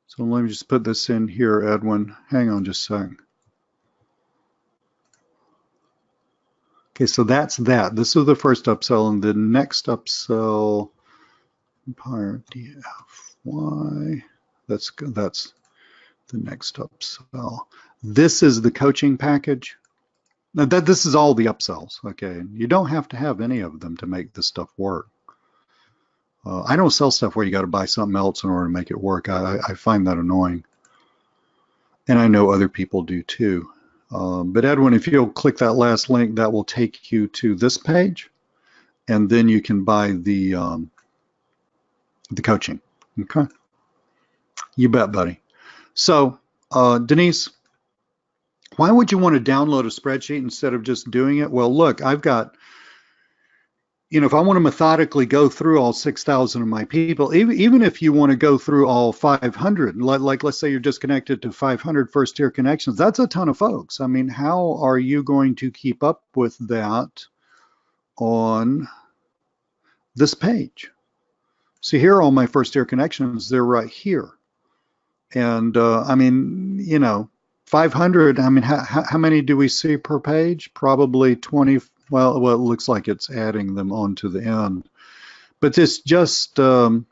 So let me just put this in here, Edwin. Hang on just a second. Okay, so that's that. This is the first upsell, and the next upsell, Empire DFY. That's the next upsell. This is the coaching package. Now this is all the upsells. Okay, you don't have to have any of them to make this stuff work. I don't sell stuff where you got to buy something else in order to make it work. I find that annoying. And I know other people do too. But Edwin, if you'll click that last link, that will take you to this page, and then you can buy the coaching. Okay, you bet, buddy. So, Denise, why would you want to download a spreadsheet instead of just doing it? Well, look, I've got, if I want to methodically go through all 6,000 of my people, even if you want to go through all 500, like let's say you're just connected to 500 first-tier connections, that's a ton of folks. I mean, how are you going to keep up with that on this page? See, here are all my first-tier connections. They're right here. And I mean, 500, I mean, how many do we see per page? Probably 20. Well, it looks like it's adding them onto the end. But this just, for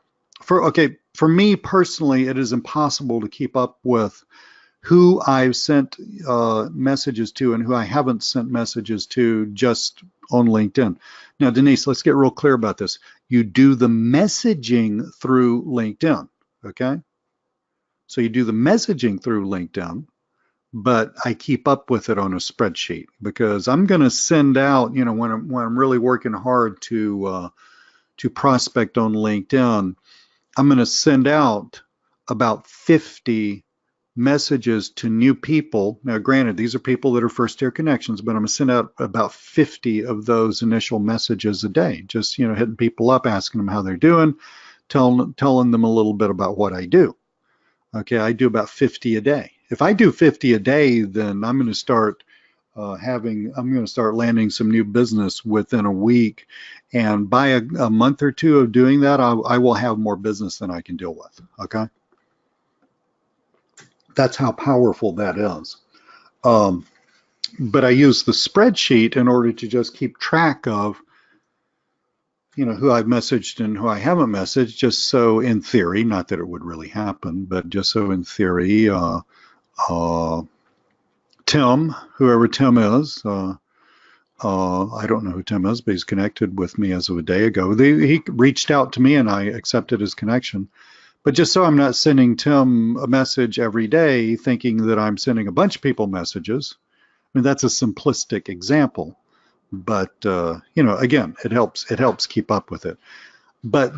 me personally, it is impossible to keep up with who I've sent messages to and who I haven't sent messages to just on LinkedIn. Now, Denise, let's get real clear about this. You do the messaging through LinkedIn, okay? So you do the messaging through LinkedIn, but I keep up with it on a spreadsheet because I'm going to send out, when I'm really working hard to prospect on LinkedIn, I'm going to send out about 50 messages to new people. Now, granted, these are people that are first-tier connections, but I'm going to send out about 50 of those initial messages a day, just, hitting people up, asking them how they're doing, telling them a little bit about what I do. Okay, I do about 50 a day. If I do 50 a day, then I'm going to start landing some new business within a week. And by a month or two of doing that, I will have more business than I can deal with. Okay. That's how powerful that is. But I use the spreadsheet in order to just keep track of, who I've messaged and who I haven't messaged, just so in theory, not that it would really happen, but just so in theory, Tim, whoever Tim is, I don't know who Tim is, but he's connected with me as of a day ago. He reached out to me and I accepted his connection. But just so I'm not sending Tim a message every day thinking that I'm sending a bunch of people messages, I mean, that's a simplistic example. But, again, it helps keep up with it. But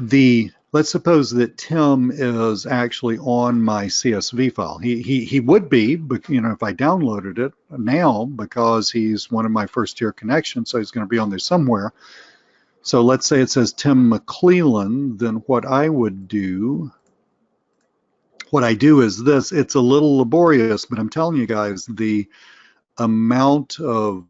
let's suppose that Tim is actually on my CSV file. He would be, but, if I downloaded it now because he's one of my first-tier connections, so he's going to be on there somewhere. So let's say it says Tim McClellan, then what I do is this. It's a little laborious, but I'm telling you guys, the amount of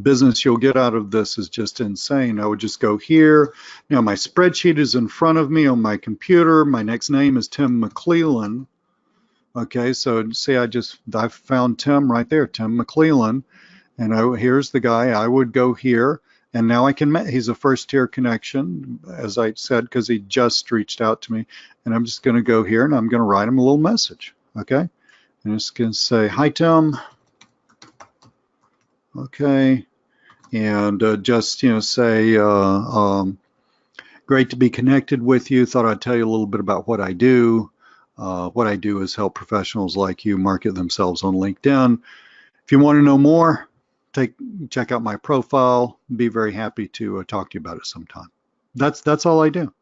business you'll get out of this is just insane. I would just go here. My spreadsheet is in front of me on my computer. My next name is Tim McClellan. Okay, so see, I found Tim right there, Tim McClellan, and here's the guy. I would go here, and now he's a first-tier connection, as I said, because he just reached out to me, and I'm just going to go here, and I'm going to write him a little message. Okay, and it's going to say, "Hi, Tim." Okay, and just say, great to be connected with you. Thought I'd tell you a little bit about what I do. What I do is help professionals like you market themselves on LinkedIn. If you want to know more, check out my profile. Be very happy to talk to you about it sometime. That's all I do.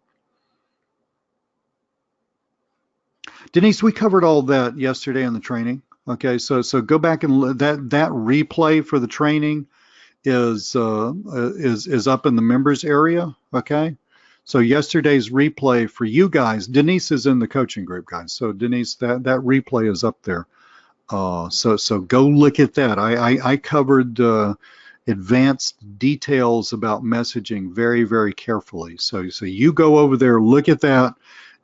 Denise, we covered all that yesterday in the training. Okay, so go back and that replay for the training is up in the members area. Okay, so yesterday's replay for you guys, Denise is in the coaching group, guys. So Denise, that replay is up there. So go look at that. I covered advanced details about messaging very, very carefully. So you go over there, look at that.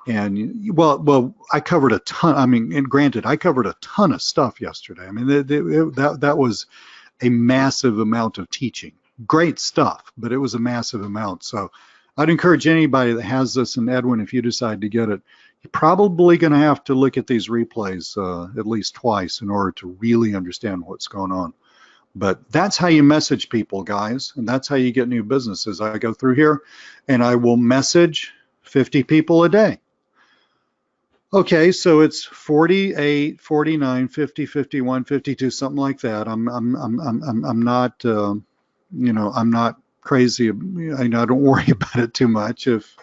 And well, I covered a ton. I mean, and granted, I covered a ton of stuff yesterday. I mean, that was a massive amount of teaching. Great stuff, but it was a massive amount. So I'd encourage anybody that has this, and Edwin, if you decide to get it, you're probably going to have to look at these replays at least twice in order to really understand what's going on. But that's how you message people, guys, and that's how you get new businesses. I go through here and I will message 50 people a day. Okay, so it's 48, 49, 50, 51, 52, something like that. I'm not, I'm not crazy. I don't worry about it too much. If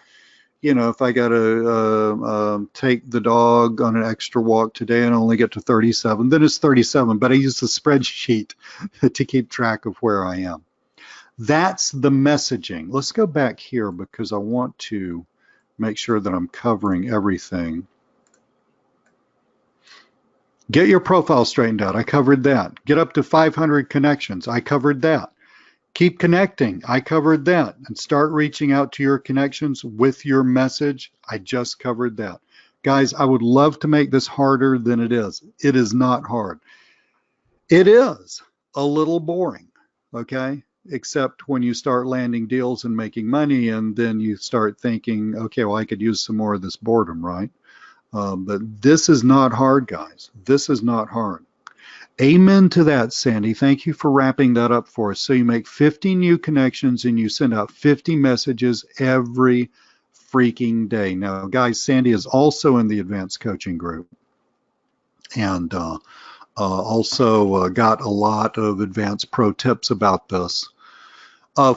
I got to take the dog on an extra walk today and only get to 37, then it's 37. But I use the spreadsheet to keep track of where I am. That's the messaging. Let's go back here because I want to make sure that I'm covering everything. Get your profile straightened out. I covered that. Get up to 500 connections. I covered that. Keep connecting. I covered that. And start reaching out to your connections with your message. I just covered that. Guys, I would love to make this harder than it is. It is not hard. It is a little boring, okay? Except when you start landing deals and making money, and then you start thinking, okay, well, I could use some more of this boredom, right? But this is not hard, guys. This is not hard. Amen to that, Sandy. Thank you for wrapping that up for us. So you make 50 new connections and you send out 50 messages every freaking day. Now, guys, Sandy is also in the advanced coaching group and also got a lot of advanced pro tips about this.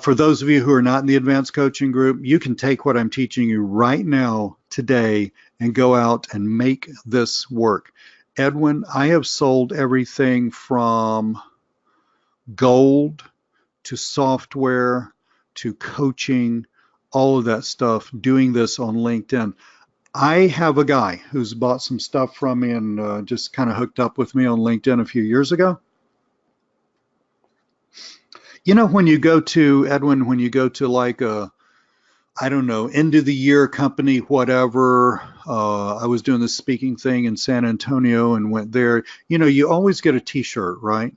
For those of you who are not in the advanced coaching group, you can take what I'm teaching you right now, today, and go out and make this work. Edwin, I have sold everything from gold to software to coaching, all of that stuff, doing this on LinkedIn. I have a guy who's bought some stuff from me and just kind of hooked up with me on LinkedIn a few years ago. When you go to, Edwin, when you go to like a, I don't know, end of the year company, whatever. I was doing this speaking thing in San Antonio and went there. You always get a T-shirt, right?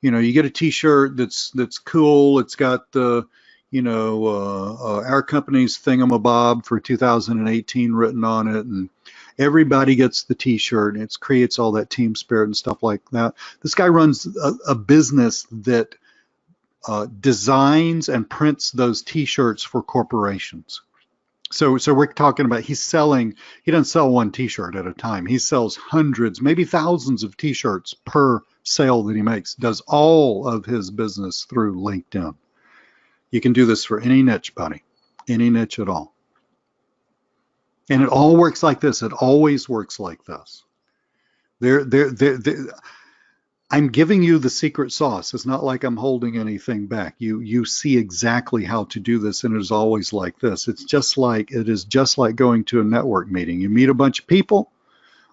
You get a T-shirt that's cool. It's got the, our company's thingamabob for 2018 written on it, and everybody gets the T-shirt, and it creates all that team spirit and stuff like that. This guy runs a business that designs and prints those T-shirts for corporations. So we're talking about he doesn't sell one T-shirt at a time. He sells hundreds, maybe thousands of T-shirts per sale that he makes, does all of his business through LinkedIn. You can do this for any niche, buddy, any niche at all. And it all works like this. It always works like this. I'm giving you the secret sauce. It's not like I'm holding anything back. You see exactly how to do this, and it is always like this. It is just like going to a network meeting. You meet a bunch of people.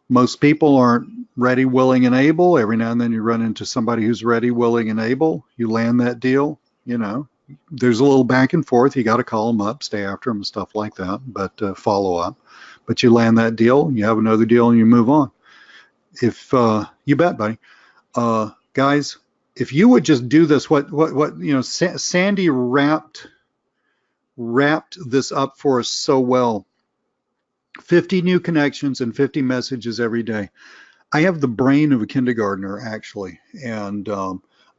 Most people aren't ready, willing, and able. Every now and then you run into somebody who's ready, willing, and able. You land that deal. There's a little back and forth. You got to call them up, stay after them, and stuff like that, but follow up. But you land that deal, you have another deal, and you move on. If you bet, buddy. Guys, if you would just do this, Sandy wrapped this up for us so well. 50 new connections and 50 messages every day. I have the brain of a kindergartner, actually, and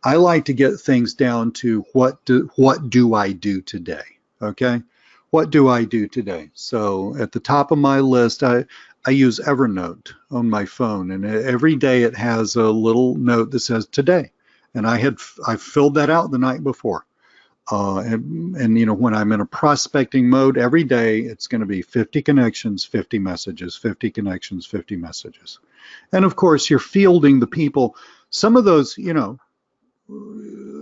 I like to get things down to what do I do today? Okay, what do I do today? So at the top of my list, I use Evernote on my phone, and every day it has a little note that says today, and I filled that out the night before. And when I'm in a prospecting mode, every day it's going to be 50 connections, 50 messages, 50 connections, 50 messages. And of course, you're fielding the people. Some of those,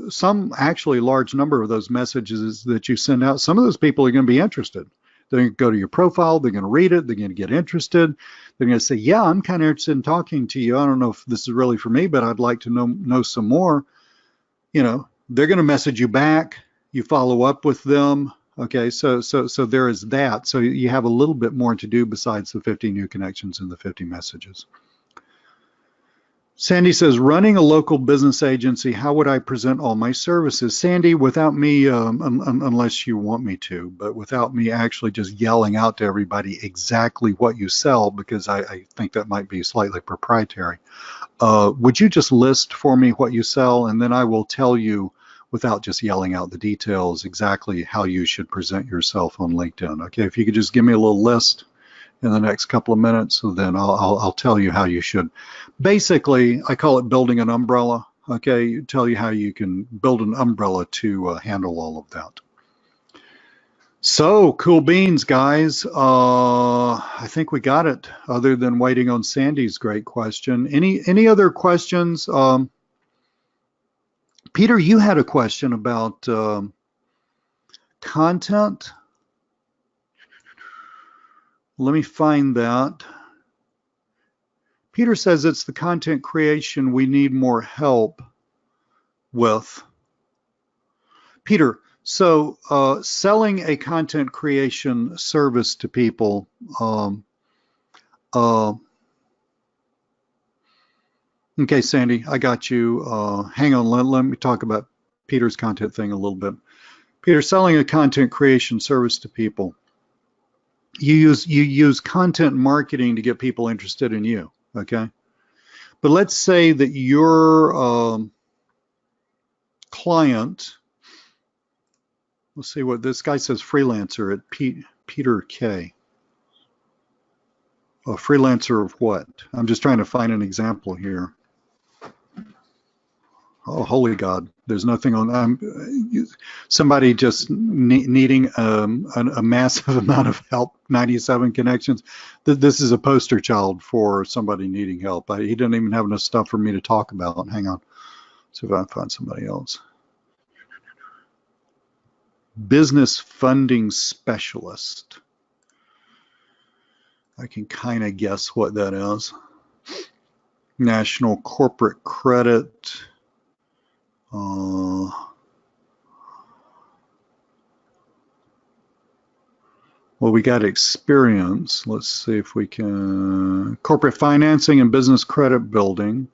some actually large number of those messages that you send out, some of those people are going to be interested. They're going to go to your profile, they're going to read it, they're going to get interested. They're going to say, yeah, I'm kind of interested in talking to you. I don't know if this is really for me, but I'd like to know some more. They're going to message you back. You follow up with them. Okay, so there is that. So you have a little bit more to do besides the 50 new connections and the 50 messages. Sandy says, running a local business agency, how would I present all my services? Sandy, without me, unless you want me to, but without me actually just yelling out to everybody exactly what you sell, because I think that might be slightly proprietary. Would you just list for me what you sell, and then I will tell you, without just yelling out the details, exactly how you should present yourself on LinkedIn. Okay, if you could just give me a little list in the next couple of minutes, then I'll tell you how you should. Basically, I call it building an umbrella. Okay, tell you how you can build an umbrella to handle all of that. So, cool beans, guys. I think we got it, other than waiting on Sandy's great question. Any other questions? Peter, you had a question about content. Let me find that. Peter says it's the content creation we need more help with. Peter, so selling a content creation service to people, okay, Sandy, I got you. Hang on, let me talk about Peter's content thing a little bit. Peter, selling a content creation service to people. You use content marketing to get people interested in you, okay? But let's say that your client, let's see what this guy says, freelancer at Peter K. A freelancer of what? I'm just trying to find an example here. Oh, holy God, there's nothing on, somebody just needing a massive amount of help, 97 connections. This is a poster child for somebody needing help. He didn't even have enough stuff for me to talk about. Hang on, see if I can find somebody else. Business funding specialist. I can kind of guess what that is. National corporate credit. Well, we got experience. Let's see if we can. Corporate financing and business credit building.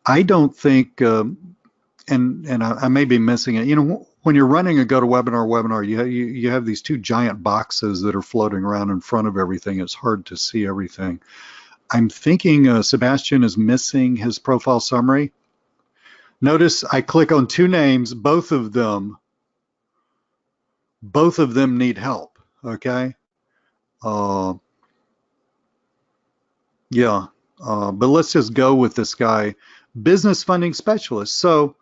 I don't think, and I may be missing it. You know, when you're running a GoToWebinar webinar, you have these two giant boxes that are floating around in front of everything. It's hard to see everything. I'm thinking Sebastian is missing his profile summary. Notice I click on two names, both of them need help, okay? Yeah, but let's just go with this guy, business funding specialist. So,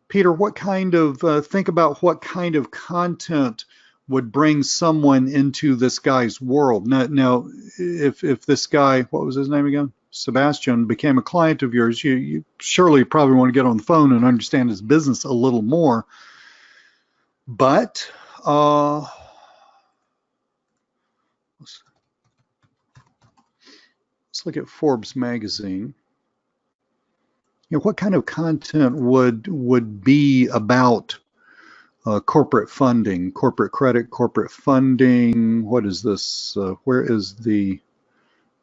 Peter, what kind of, think about what kind of content would bring someone into this guy's world. Now if this guy, what was his name again? Sebastian, became a client of yours, you surely probably want to get on the phone and understand his business a little more. But let's look at Forbes magazine. You know, what kind of content would be about corporate funding, corporate credit, corporate funding? What is this? Where is the?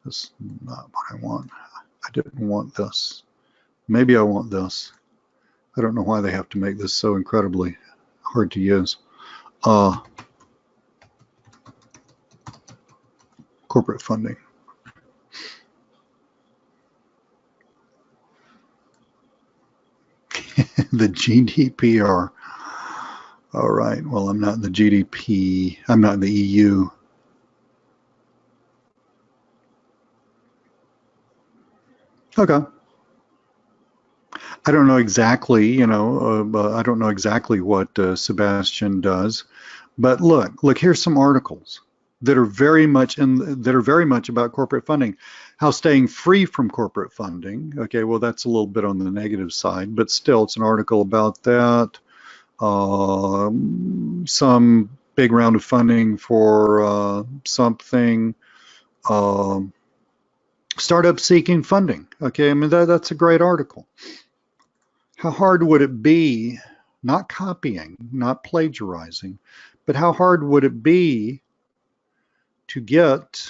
This is not what I want. I didn't want this. Maybe I want this. I don't know why they have to make this so incredibly hard to use. Corporate funding. The GDPR. All right. Well, I'm not in the GDP. I'm not in the EU. Okay. I don't know exactly, you know, I don't know exactly what Sebastian does, but look, here's some articles that are very much about corporate funding. How staying free from corporate funding. Okay, well, that's a little bit on the negative side, but still, it's an article about that. Some big round of funding for something. Startup seeking funding. Okay, I mean, that's a great article. How hard would it be, not copying, not plagiarizing, but how hard would it be to get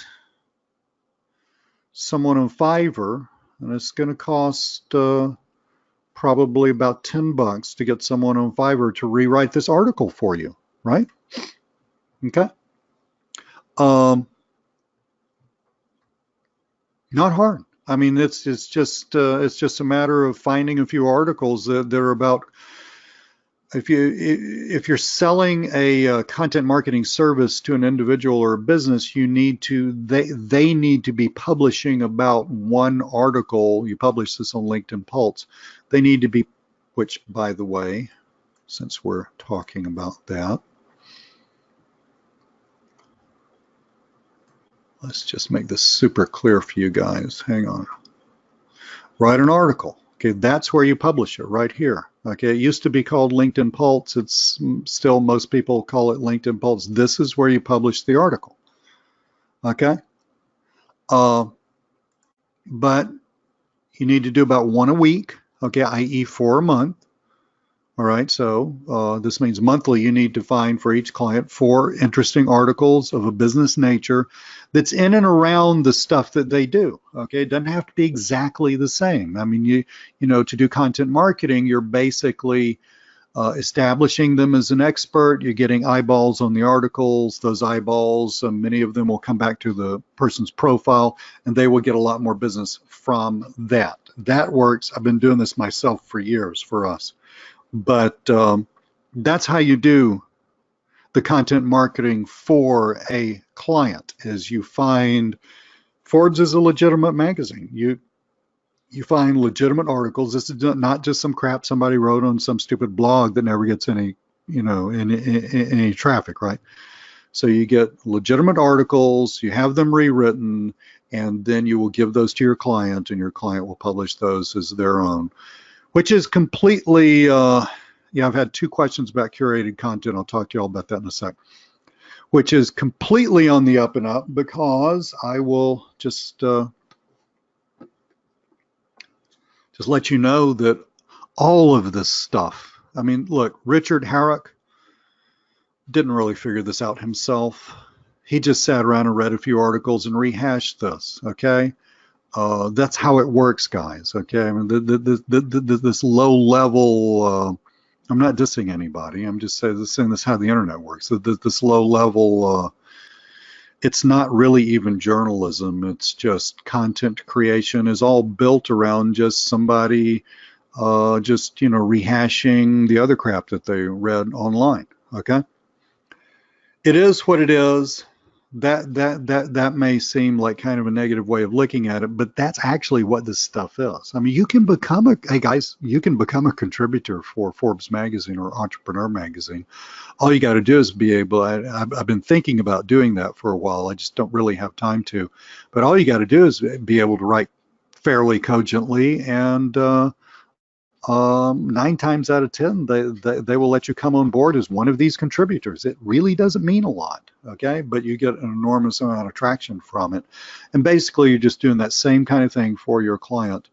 someone on Fiverr and it's going to cost probably about $10 to get someone on Fiverr to rewrite this article for you, right? Okay. Not hard. I mean, it's just a matter of finding a few articles that are about. If you're selling a content marketing service to an individual or a business, you need to they need to be publishing about one article. You publish this on LinkedIn Pulse. They need to be, which by the way, since we're talking about that, let's just make this super clear for you guys. Hang on. Write an article. Okay, that's where you publish it, right here. Okay, it used to be called LinkedIn Pulse. It's still, most people call it LinkedIn Pulse. This is where you publish the article. Okay, but you need to do about one a week. Okay, i.e. 4 a month. All right, so this means monthly you need to find for each client 4 interesting articles of a business nature that's in and around the stuff that they do. Okay, it doesn't have to be exactly the same. I mean, you know, to do content marketing, you're basically establishing them as an expert. You're getting eyeballs on the articles. Those eyeballs, many of them will come back to the person's profile, and they will get a lot more business from that. That works. I've been doing this myself for years for us. But that's how you do the content marketing for a client, is you find, Forbes is a legitimate magazine. You find legitimate articles. This is not just some crap somebody wrote on some stupid blog that never gets any, you know, any traffic, right? So you get legitimate articles, you have them rewritten, and then you will give those to your client, and your client will publish those as their own. Which is completely, yeah, I've had 2 questions about curated content. I'll talk to you all about that in a sec. Which is completely on the up and up, because I will just let you know that all of this stuff, I mean, look, Richard Herrick didn't really figure this out himself. He just sat around and read a few articles and rehashed this, okay? That's how it works, guys. Okay, I mean, this low level. I'm not dissing anybody. I'm just saying this is how the internet works. This low level. It's not really even journalism. It's just content creation is all built around just somebody, just, you know, rehashing the other crap that they read online. Okay. It is what it is. That may seem like kind of a negative way of looking at it, but that's actually what this stuff is. I mean, you can become hey guys, you can become a contributor for Forbes magazine or Entrepreneur magazine. All you got to do is be able, I've been thinking about doing that for a while. I just don't really have time to, but all you got to do is be able to write fairly cogently, and 9 times out of 10, they will let you come on board as one of these contributors. It really doesn't mean a lot, okay? But you get an enormous amount of traction from it. And basically, you're just doing that same kind of thing for your client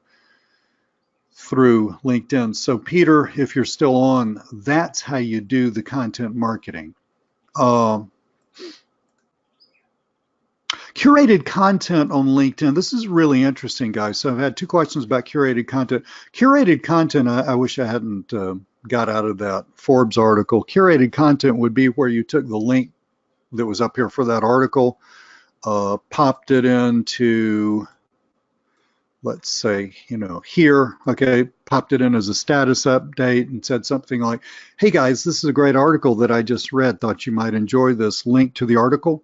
through LinkedIn. So Peter, if you're still on, that's how you do the content marketing. Curated content on LinkedIn. This is really interesting, guys. So I've had 2 questions about curated content. Curated content, I wish I hadn't got out of that Forbes article. Curated content would be where you took the link that was up here for that article, popped it into, let's say, you know, here, okay, popped it in as a status update and said something like, hey guys, this is a great article that I just read. Thought you might enjoy this. Link to the article.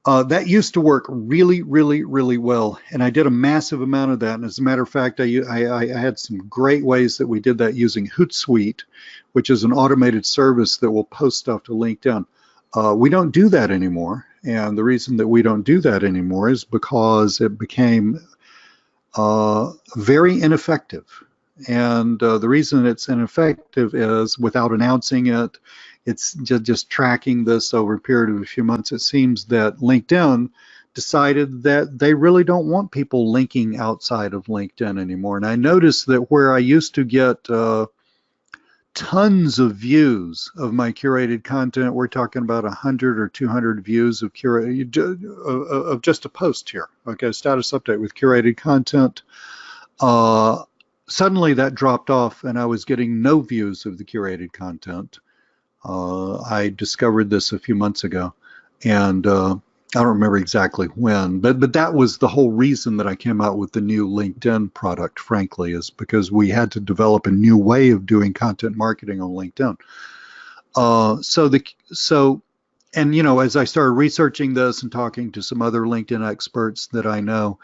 That used to work really, really, really well, and I did a massive amount of that. And as a matter of fact, I had some great ways that we did that using Hootsuite, which is an automated service that will post stuff to LinkedIn. We don't do that anymore, and the reason that we don't do that anymore is because it became very ineffective. And the reason it's ineffective is, without announcing it, it's just tracking this over a period of a few months. It seems that LinkedIn decided that they really don't want people linking outside of LinkedIn anymore. And I noticed that where I used to get tons of views of my curated content. We're talking about 100 or 200 views of just a post here. Okay, status update with curated content. Suddenly that dropped off, and I was getting no views of the curated content. I discovered this a few months ago, and I don't remember exactly when, but that was the whole reason that I came out with the new LinkedIn product, frankly, is because we had to develop a new way of doing content marketing on LinkedIn. And as I started researching this and talking to some other LinkedIn experts that I know,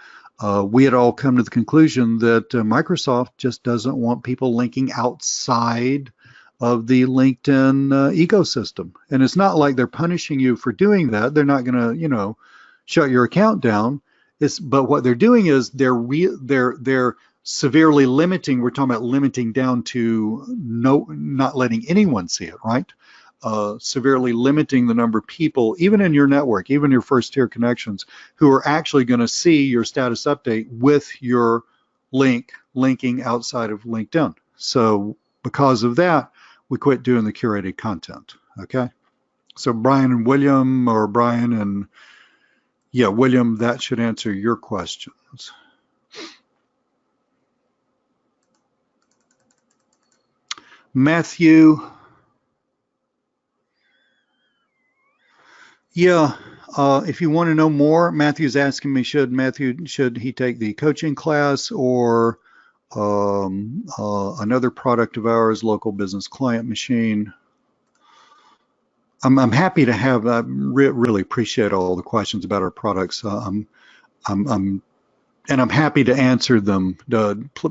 we had all come to the conclusion that Microsoft just doesn't want people linking outside of the LinkedIn ecosystem. And it's not like they're punishing you for doing that. They're not going to, shut your account down. But what they're doing is they're severely limiting. We're talking about limiting down to not letting anyone see it, right? Severely limiting the number of people, even in your network, even your first tier connections, who are actually going to see your status update with your linking outside of LinkedIn. So because of that, we quit doing the curated content. Okay. So Brian and William, or Brian and William, that should answer your questions. Matthew. Yeah, if you want to know more, Matthew's asking me, should he take the coaching class or another product of ours, local business client machine? I'm happy to have. I really appreciate all the questions about our products. And I'm happy to answer them.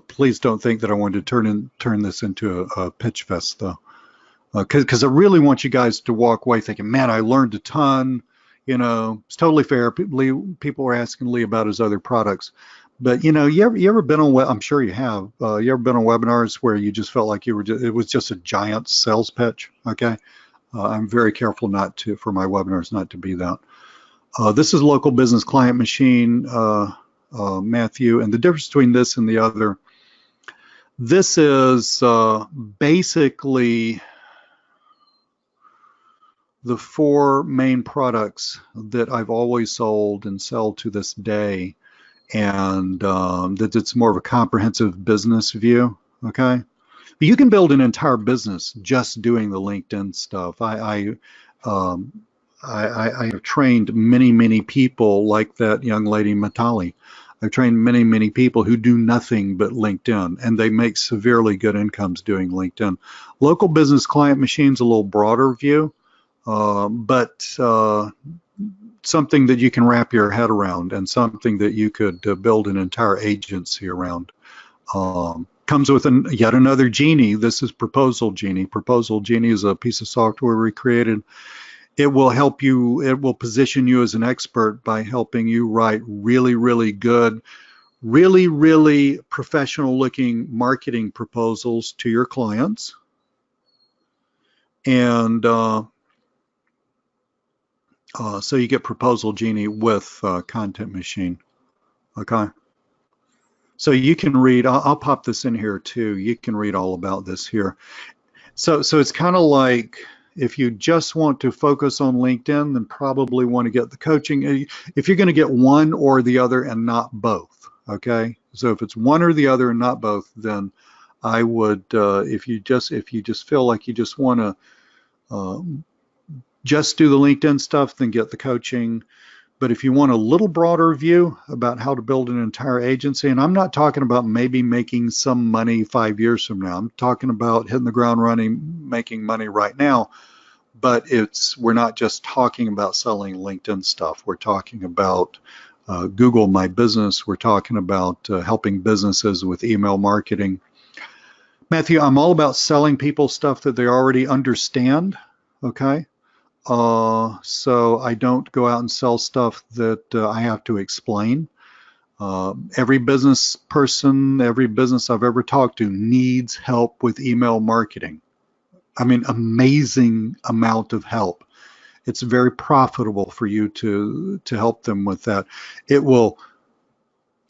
Please don't think that I wanted to turn this into a pitch fest, though. Because I really want you guys to walk away thinking, man, I learned a ton. It's totally fair. People were asking Lee about his other products. But, you ever been on, I'm sure you have, you ever been on webinars where you just felt like it was just a giant sales pitch? Okay. I'm very careful for my webinars not to be that. This is local business client machine, Matthew, and the difference between this and the other, this is basically the four main products that I've always sold and sell to this day, and that it's more of a comprehensive business view, okay? But you can build an entire business just doing the LinkedIn stuff. I have trained many people like that young lady, Matali. I've trained many people who do nothing but LinkedIn, and they make severely good incomes doing LinkedIn. Local business client machine's a little broader view, but something that you can wrap your head around, and something that you could build an entire agency around. Comes with yet another genie. This is Proposal Genie. Proposal Genie is a piece of software we created. It will help you, it will position you as an expert by helping you write really good, really professional looking marketing proposals to your clients. And so you get Proposal Genie with Content Machine. Okay. So you can read, I'll pop this in here too. You can read all about this here. So it's kind of like, if you just want to focus on LinkedIn, then probably want to get the coaching. If you're going to get one or the other and not both, okay? So if it's one or the other and not both, then I would, if you just feel like you just want to just do the LinkedIn stuff, then get the coaching. But if you want a little broader view about how to build an entire agency, and I'm not talking about maybe making some money 5 years from now. I'm talking about hitting the ground running, making money right now. But we're not just talking about selling LinkedIn stuff. We're talking about Google My Business. We're talking about helping businesses with email marketing. Matthew, I'm all about selling people stuff that they already understand, okay? So I don't go out and sell stuff that I have to explain. Every business person, every business I've ever talked to needs help with email marketing. I mean, amazing amount of help. It's very profitable for you to help them with that. It will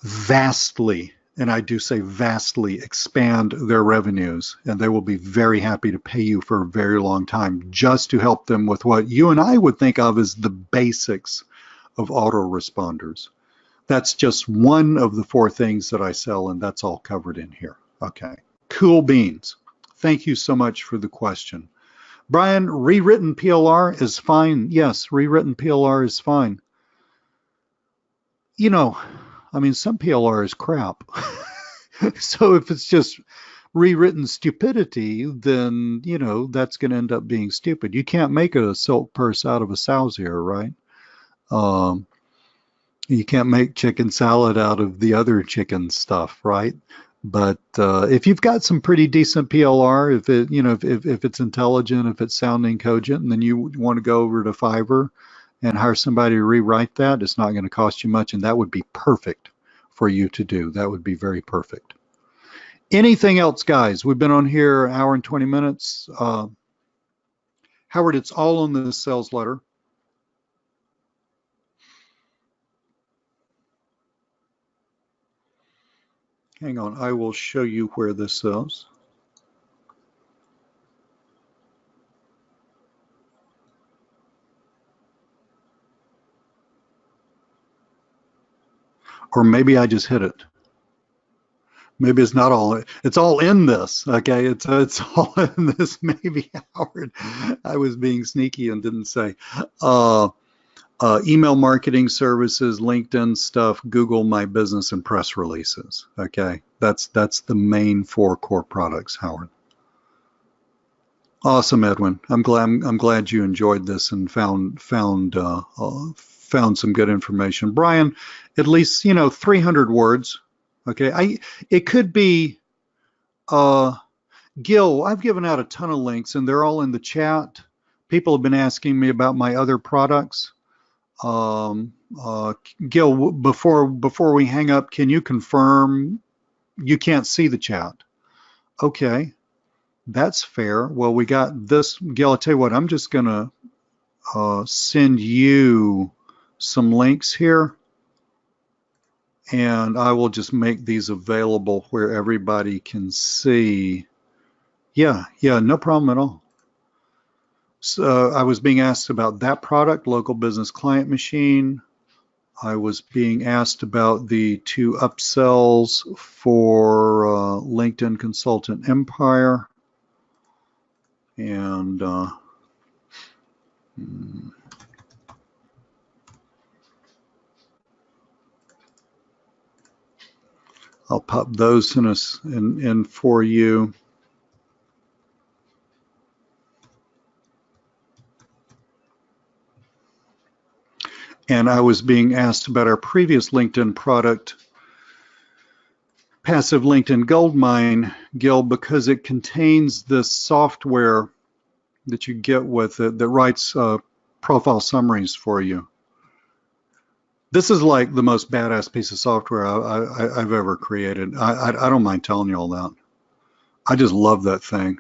vastly and I do say vastly, expand their revenues, and they will be very happy to pay you for a very long time just to help them with what you and I would think of as the basics of autoresponders. That's just one of the 4 things that I sell, and that's all covered in here. Okay, cool beans. Thank you so much for the question. Brian, rewritten PLR is fine. Yes, rewritten PLR is fine. You know, I mean, some PLR is crap. So if it's just rewritten stupidity, then, you know, that's going to end up being stupid. You can't make a silk purse out of a sow's ear, right? You can't make chicken salad out of the other chicken stuff, right? But if you've got some pretty decent PLR, if it, you know, if it's intelligent, if it's sounding cogent, and then you want to go over to Fiverr and hire somebody to rewrite that, it's not going to cost you much, and that would be perfect for you to do. That would be very perfect. Anything else, guys? We've been on here an hour and 20 minutes. Howard, it's all on the sales letter. Hang on, I will show you where this is. Or maybe I just hit it. Maybe it's not all, it's all in this, okay? It's all in this, maybe, Howard. I was being sneaky and didn't say. Email marketing services, LinkedIn stuff, Google My Business, and press releases, okay? That's the main 4 core products, Howard. Awesome, Edwin. I'm glad you enjoyed this and found some good information. Brian, at least, you know, 300 words. Okay, it could be Gil. I've given out a ton of links, and they're all in the chat. People have been asking me about my other products. Gil, before we hang up, can you confirm you can't see the chat? Okay. That's fair. Well, we got this. Gil, I'll tell you what, I'm just going to send you some links here, and I will just make these available where everybody can see. Yeah, no problem at all. So I was being asked about that product, Local Business Client Machine. I was being asked about the 2 upsells for LinkedIn Consultant Empire. And I'll pop those in for you. And I was being asked about our previous LinkedIn product, Passive LinkedIn Goldmine, Gil, because it contains this software that you get with it that writes profile summaries for you. This is like the most badass piece of software I've ever created. I don't mind telling you all that. I just love that thing.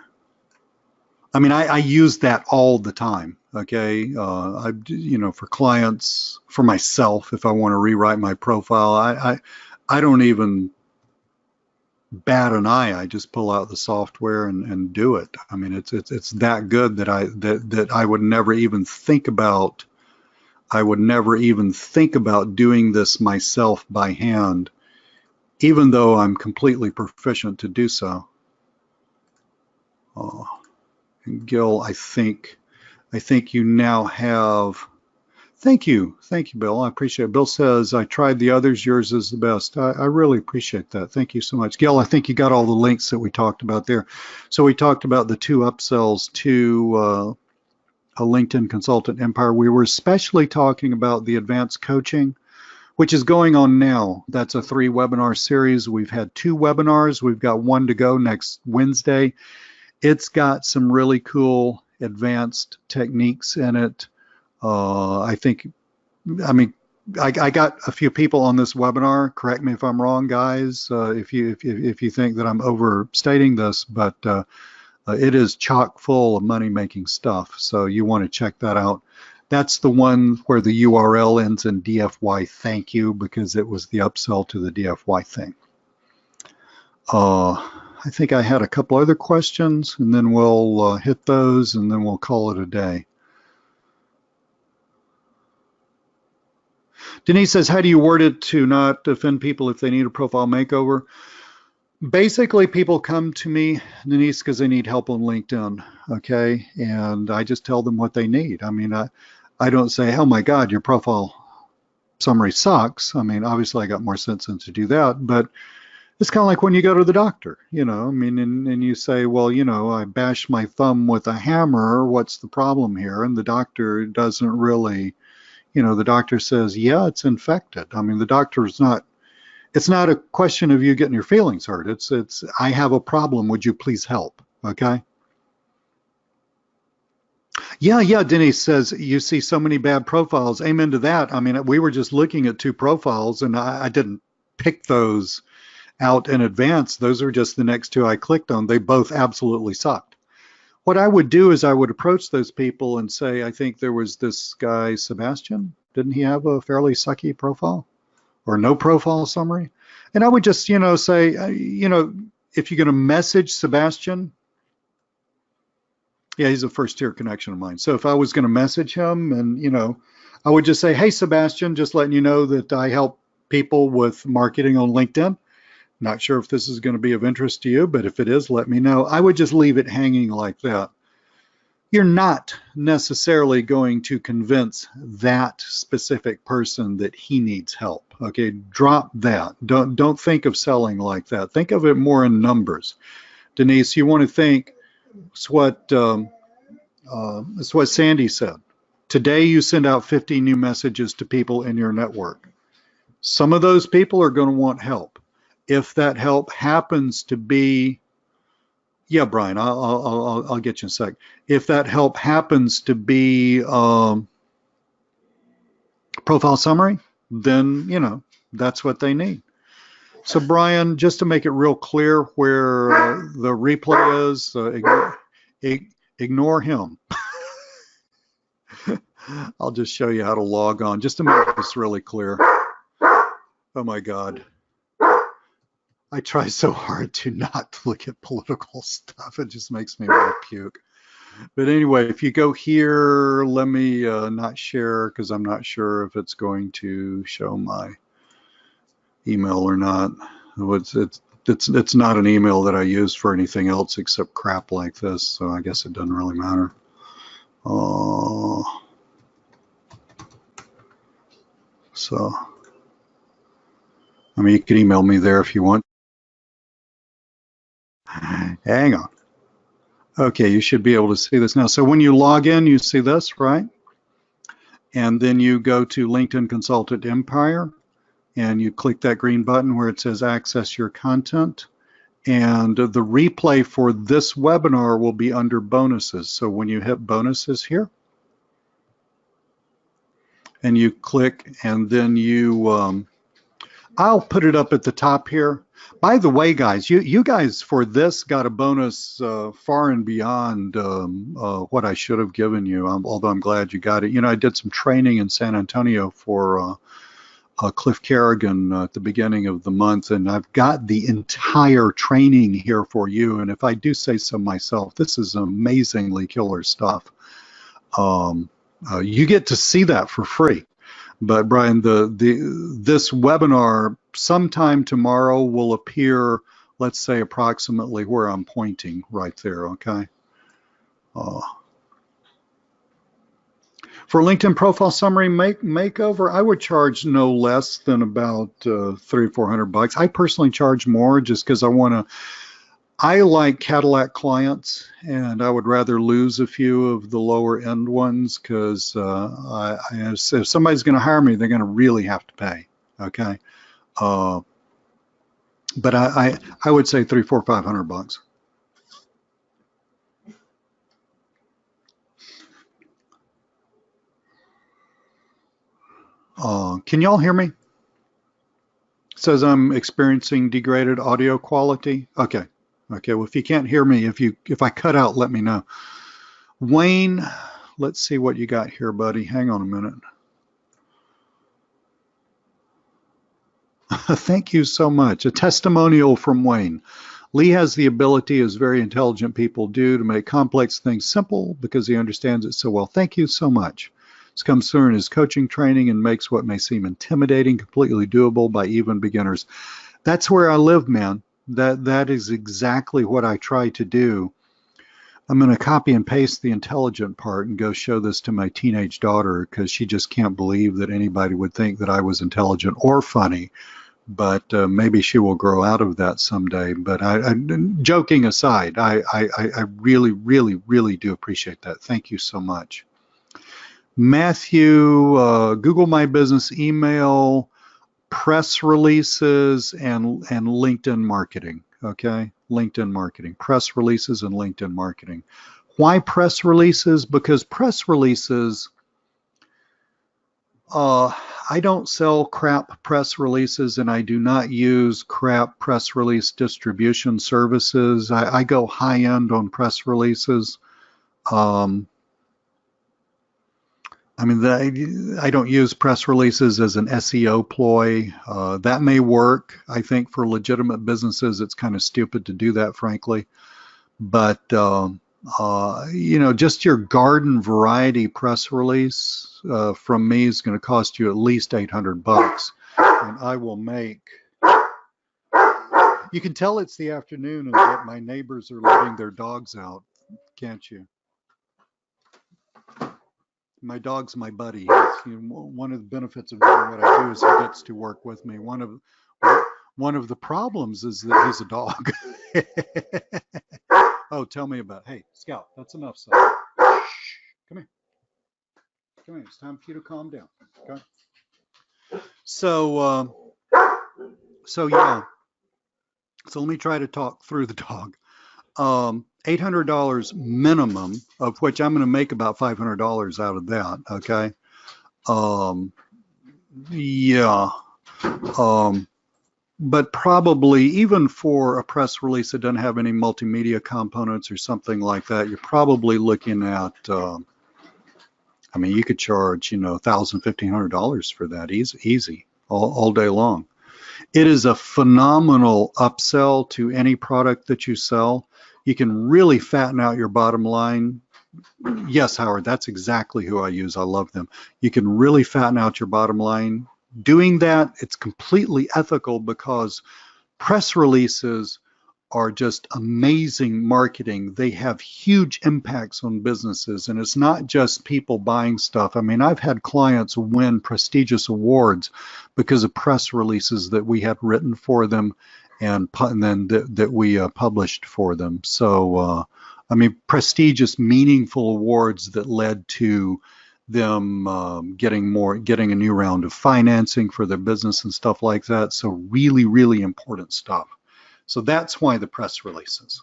I mean, I use that all the time. Okay, you know, for clients, for myself, if I want to rewrite my profile, I don't even bat an eye. I just pull out the software and do it. I mean, it's that good that I would never even think about. I would never even think about doing this myself by hand, even though I'm completely proficient to do so. And Gil, I think you now have. Thank you, Bill. I appreciate it. Bill says, I tried the others, yours is the best. I really appreciate that. Thank you so much. Gil, I think you got all the links that we talked about there. So we talked about the 2 upsells to a LinkedIn Consultant Empire. We were especially talking about the advanced coaching, which is going on now. That's a 3 webinar series. We've had 2 webinars. We've got 1 to go next Wednesday. It's got some really cool advanced techniques in it. I got a few people on this webinar. Correct me if I'm wrong, guys, if you think that I'm overstating this, but it is chock full of money-making stuff. So you want to check that out. That's the one where the URL ends in DFY thank you, because it was the upsell to the DFY thing. I think I had a couple other questions, and then we'll hit those, and then we'll call it a day. Denise says, how do you word it to not offend people if they need a profile makeover? Basically, people come to me, Denise, because they need help on LinkedIn, okay? And I just tell them what they need. I mean, I don't say, oh my God, your profile summary sucks. I mean, obviously I got more sense than to do that, but it's kind of like when you go to the doctor, you know, I mean, and you say, well, you know, I bashed my thumb with a hammer. What's the problem here? And the doctor doesn't really, you know, the doctor says, yeah, it's infected. I mean, the doctor is not, it's not a question of you getting your feelings hurt. It's, I have a problem. Would you please help? Okay. Yeah, Denise says you see so many bad profiles. Amen to that. I mean, we were just looking at two profiles and I didn't pick those out in advance. Those are just the next two I clicked on. They both absolutely sucked. What I would do is I would approach those people and say, I think there was this guy, Sebastian. Didn't he have a fairly sucky profile or no profile summary? And I would just, you know, say, you know, if you're going to message Sebastian, yeah, he's a first tier connection of mine. So if I was going to message him and, you know, I would just say, hey, Sebastian, just letting you know that I help people with marketing on LinkedIn. Not sure if this is going to be of interest to you, but if it is, let me know. I would just leave it hanging like that. You're not necessarily going to convince that specific person that he needs help. Okay, drop that. Don't think of selling like that. Think of it more in numbers. Denise, you want to think, it's what Sandy said. Today you send out 50 new messages to people in your network. Some of those people are going to want help. If that help happens to be, yeah, Brian, I'll get you in a sec. If that help happens to be profile summary, then, you know, that's what they need. So Brian, just to make it real clear where the replay is, ignore him. I'll just show you how to log on, just to make this really clear. Oh my God. I try so hard to not look at political stuff. It just makes me want to puke. But anyway, if you go here, let me not share because I'm not sure if it's going to show my email or not. It's not an email that I use for anything else except crap like this, so I guess it doesn't really matter. So, I mean, you can email me there if you want. Hang on. Okay, you should be able to see this now. So when you log in, you see this, right? And then you go to LinkedIn Consultant Empire, and you click that green button where it says access your content. And the replay for this webinar will be under bonuses. So when you hit bonuses here, and you click, and then you, I'll put it up at the top here. By the way, guys, you guys for this got a bonus far and beyond what I should have given you, although I'm glad you got it. You know, I did some training in San Antonio for Cliff Kerrigan at the beginning of the month, and I've got the entire training here for you. And if I do say so myself, this is amazingly killer stuff. You get to see that for free. But Brian, this webinar sometime tomorrow will appear, let's say approximately where I'm pointing right there, okay? For LinkedIn profile summary makeover, I would charge no less than about $300 or $400. I personally charge more just because I like Cadillac clients, and I would rather lose a few of the lower end ones because if somebody's going to hire me, they're going to really have to pay. Okay, but I would say $300, $400, $500. Can y'all hear me? It says I'm experiencing degraded audio quality. Okay. Okay, well, if you can't hear me, if I cut out, let me know. Wayne, let's see what you got here, buddy. Hang on a minute. Thank you so much. A testimonial from Wayne. Lee has the ability, as very intelligent people do, to make complex things simple because he understands it so well. Thank you so much. This comes through in his coaching training and makes what may seem intimidating completely doable by even beginners. That's where I live, man. That is exactly what I try to do. I'm going to copy and paste the intelligent part and go show this to my teenage daughter because she just can't believe that anybody would think that I was intelligent or funny. But maybe she will grow out of that someday. But joking aside, I really, really, really do appreciate that. Thank you so much. Matthew, Google My Business email, press releases, and LinkedIn marketing. Okay, LinkedIn marketing, press releases and LinkedIn marketing. Why press releases? Because press releases, I don't sell crap press releases, and I do not use crap press release distribution services. I go high end on press releases. I mean, I don't use press releases as an SEO ploy. That may work. I think for legitimate businesses, it's kind of stupid to do that, frankly. But you know, just your garden variety press release from me is going to cost you at least $800, and I will make. You can tell it's the afternoon and that my neighbors are letting their dogs out, can't you? My dog's my buddy. You know, one of the benefits of doing what I do is he gets to work with me. One of the problems is that he's a dog. Oh, tell me about it. Hey, Scout, that's enough, son. Shh, come here. Come here. It's time for you to calm down. Okay. So yeah. So let me try to talk through the dog. $800 minimum, of which I'm going to make about $500 out of that. Okay. Yeah. But probably even for a press release that doesn't have any multimedia components or something like that, you're probably looking at, I mean, you could charge, you know, $1,000, $1,500 for that easy all day long. It is a phenomenal upsell to any product that you sell. You can really fatten out your bottom line. Yes, Howard, that's exactly who I use. I love them. You can really fatten out your bottom line. Doing that, it's completely ethical because press releases are just amazing marketing. They have huge impacts on businesses, and it's not just people buying stuff. I mean, I've had clients win prestigious awards because of press releases that we had written for them and then that we published for them. So, I mean, prestigious, meaningful awards that led to them getting a new round of financing for their business and stuff like that. So really, really important stuff. So that's why the press releases.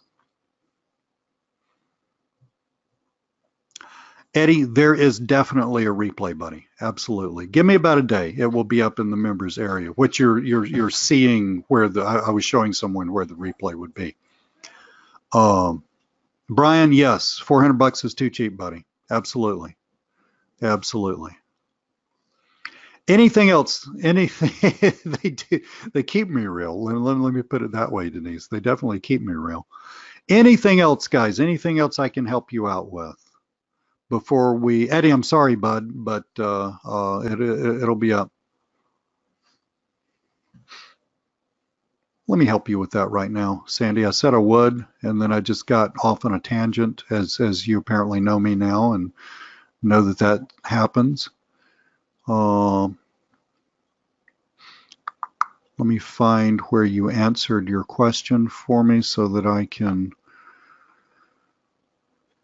Eddie, there is definitely a replay, buddy. Absolutely. Give me about a day. It will be up in the members area. What you're seeing where I was showing someone where the replay would be. Brian, yes, $400 is too cheap, buddy. Absolutely. Absolutely. Anything else? Anything? They do. They keep me real. Let me put it that way, Denise. They definitely keep me real. Anything else, guys? Anything else I can help you out with before we? Eddie, I'm sorry, bud, but it'll be up. Let me help you with that right now, Sandy. I said I would, and then I just got off on a tangent, as you apparently know me now and know that happens. Let me find where you answered your question for me so that I can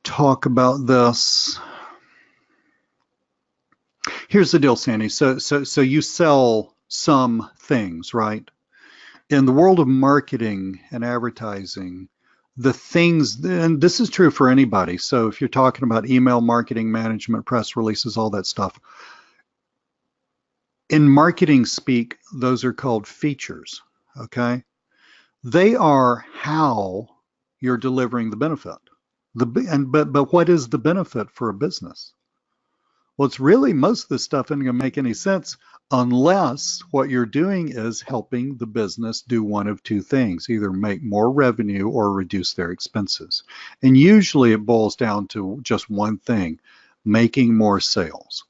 talk about this. Here's the deal, Sandy. So you sell some things, right? In the world of marketing and advertising, the things, and this is true for anybody. So if you're talking about email marketing, management, press releases, all that stuff, in marketing speak, those are called features, okay? They are how you're delivering the benefit. But what is the benefit for a business? Well, it's really, most of this stuff isn't going to make any sense unless what you're doing is helping the business do one of two things, either make more revenue or reduce their expenses. And usually it boils down to just one thing, making more sales.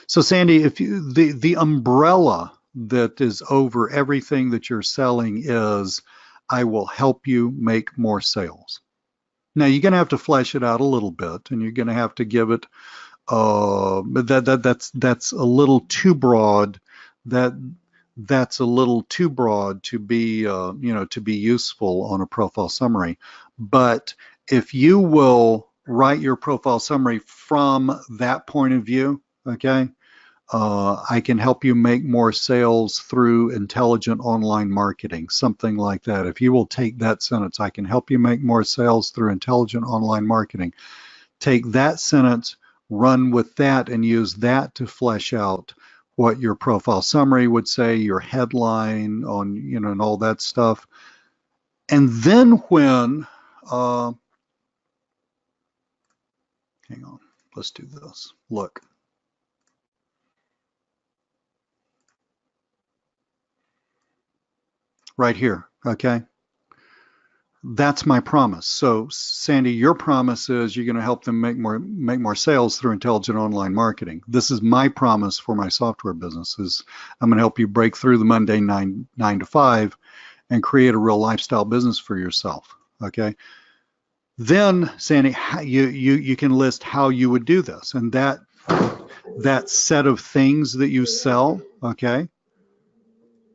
So Sandy, if you, the umbrella that is over everything that you're selling is, I will help you make more sales. Now you're going to have to flesh it out a little bit, and you're going to have to give it. But that's a little too broad. That's a little too broad to be to be useful on a profile summary. But if you will write your profile summary from that point of view, okay, I can help you make more sales through intelligent online marketing, something like that. If you will take that sentence, I can help you make more sales through intelligent online marketing. Take that sentence, run with that, and use that to flesh out what your profile summary would say, your headline on, and all that stuff. And then when, hang on, let's do this. Look. Right here, okay? That's my promise. So Sandy, your promise is you're going to help them make more sales through intelligent online marketing. This is my promise for my software business. Is I'm going to help you break through the mundane nine to five and create a real lifestyle business for yourself. Okay. Then Sandy, you can list how you would do this, and that set of things that you sell. Okay.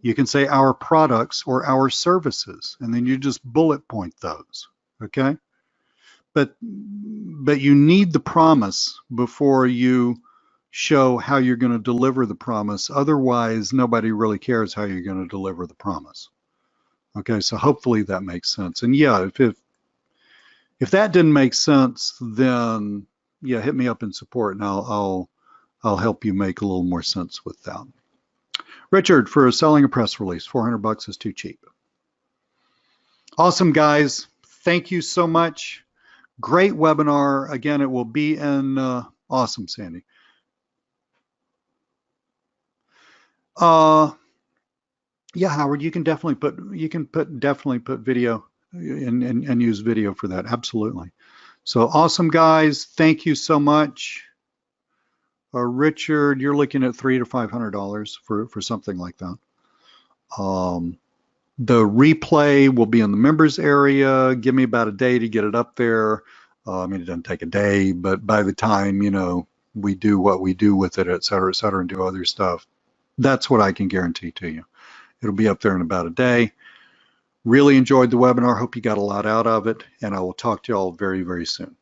You can say our products or our services, and then you just bullet point those, okay? But you need the promise before you show how you're going to deliver the promise. Otherwise, nobody really cares how you're going to deliver the promise. Okay, so hopefully that makes sense. And yeah, if that didn't make sense, then yeah, hit me up in support, and I'll help you make a little more sense with that. Richard, for selling a press release, $400 is too cheap. Awesome, guys. Thank you so much. Great webinar. Again, it will be in, awesome, Sandy. Yeah, Howard, you can definitely put video and use video for that. Absolutely. So awesome, guys. Thank you so much. Richard, you're looking at $300 to $500 for something like that. The replay will be in the members area. Give me about a day to get it up there. I mean, it doesn't take a day, but by the time, we do what we do with it, et cetera, and do other stuff, that's what I can guarantee to you. It'll be up there in about a day. Really enjoyed the webinar. Hope you got a lot out of it, and I will talk to you all very, very soon.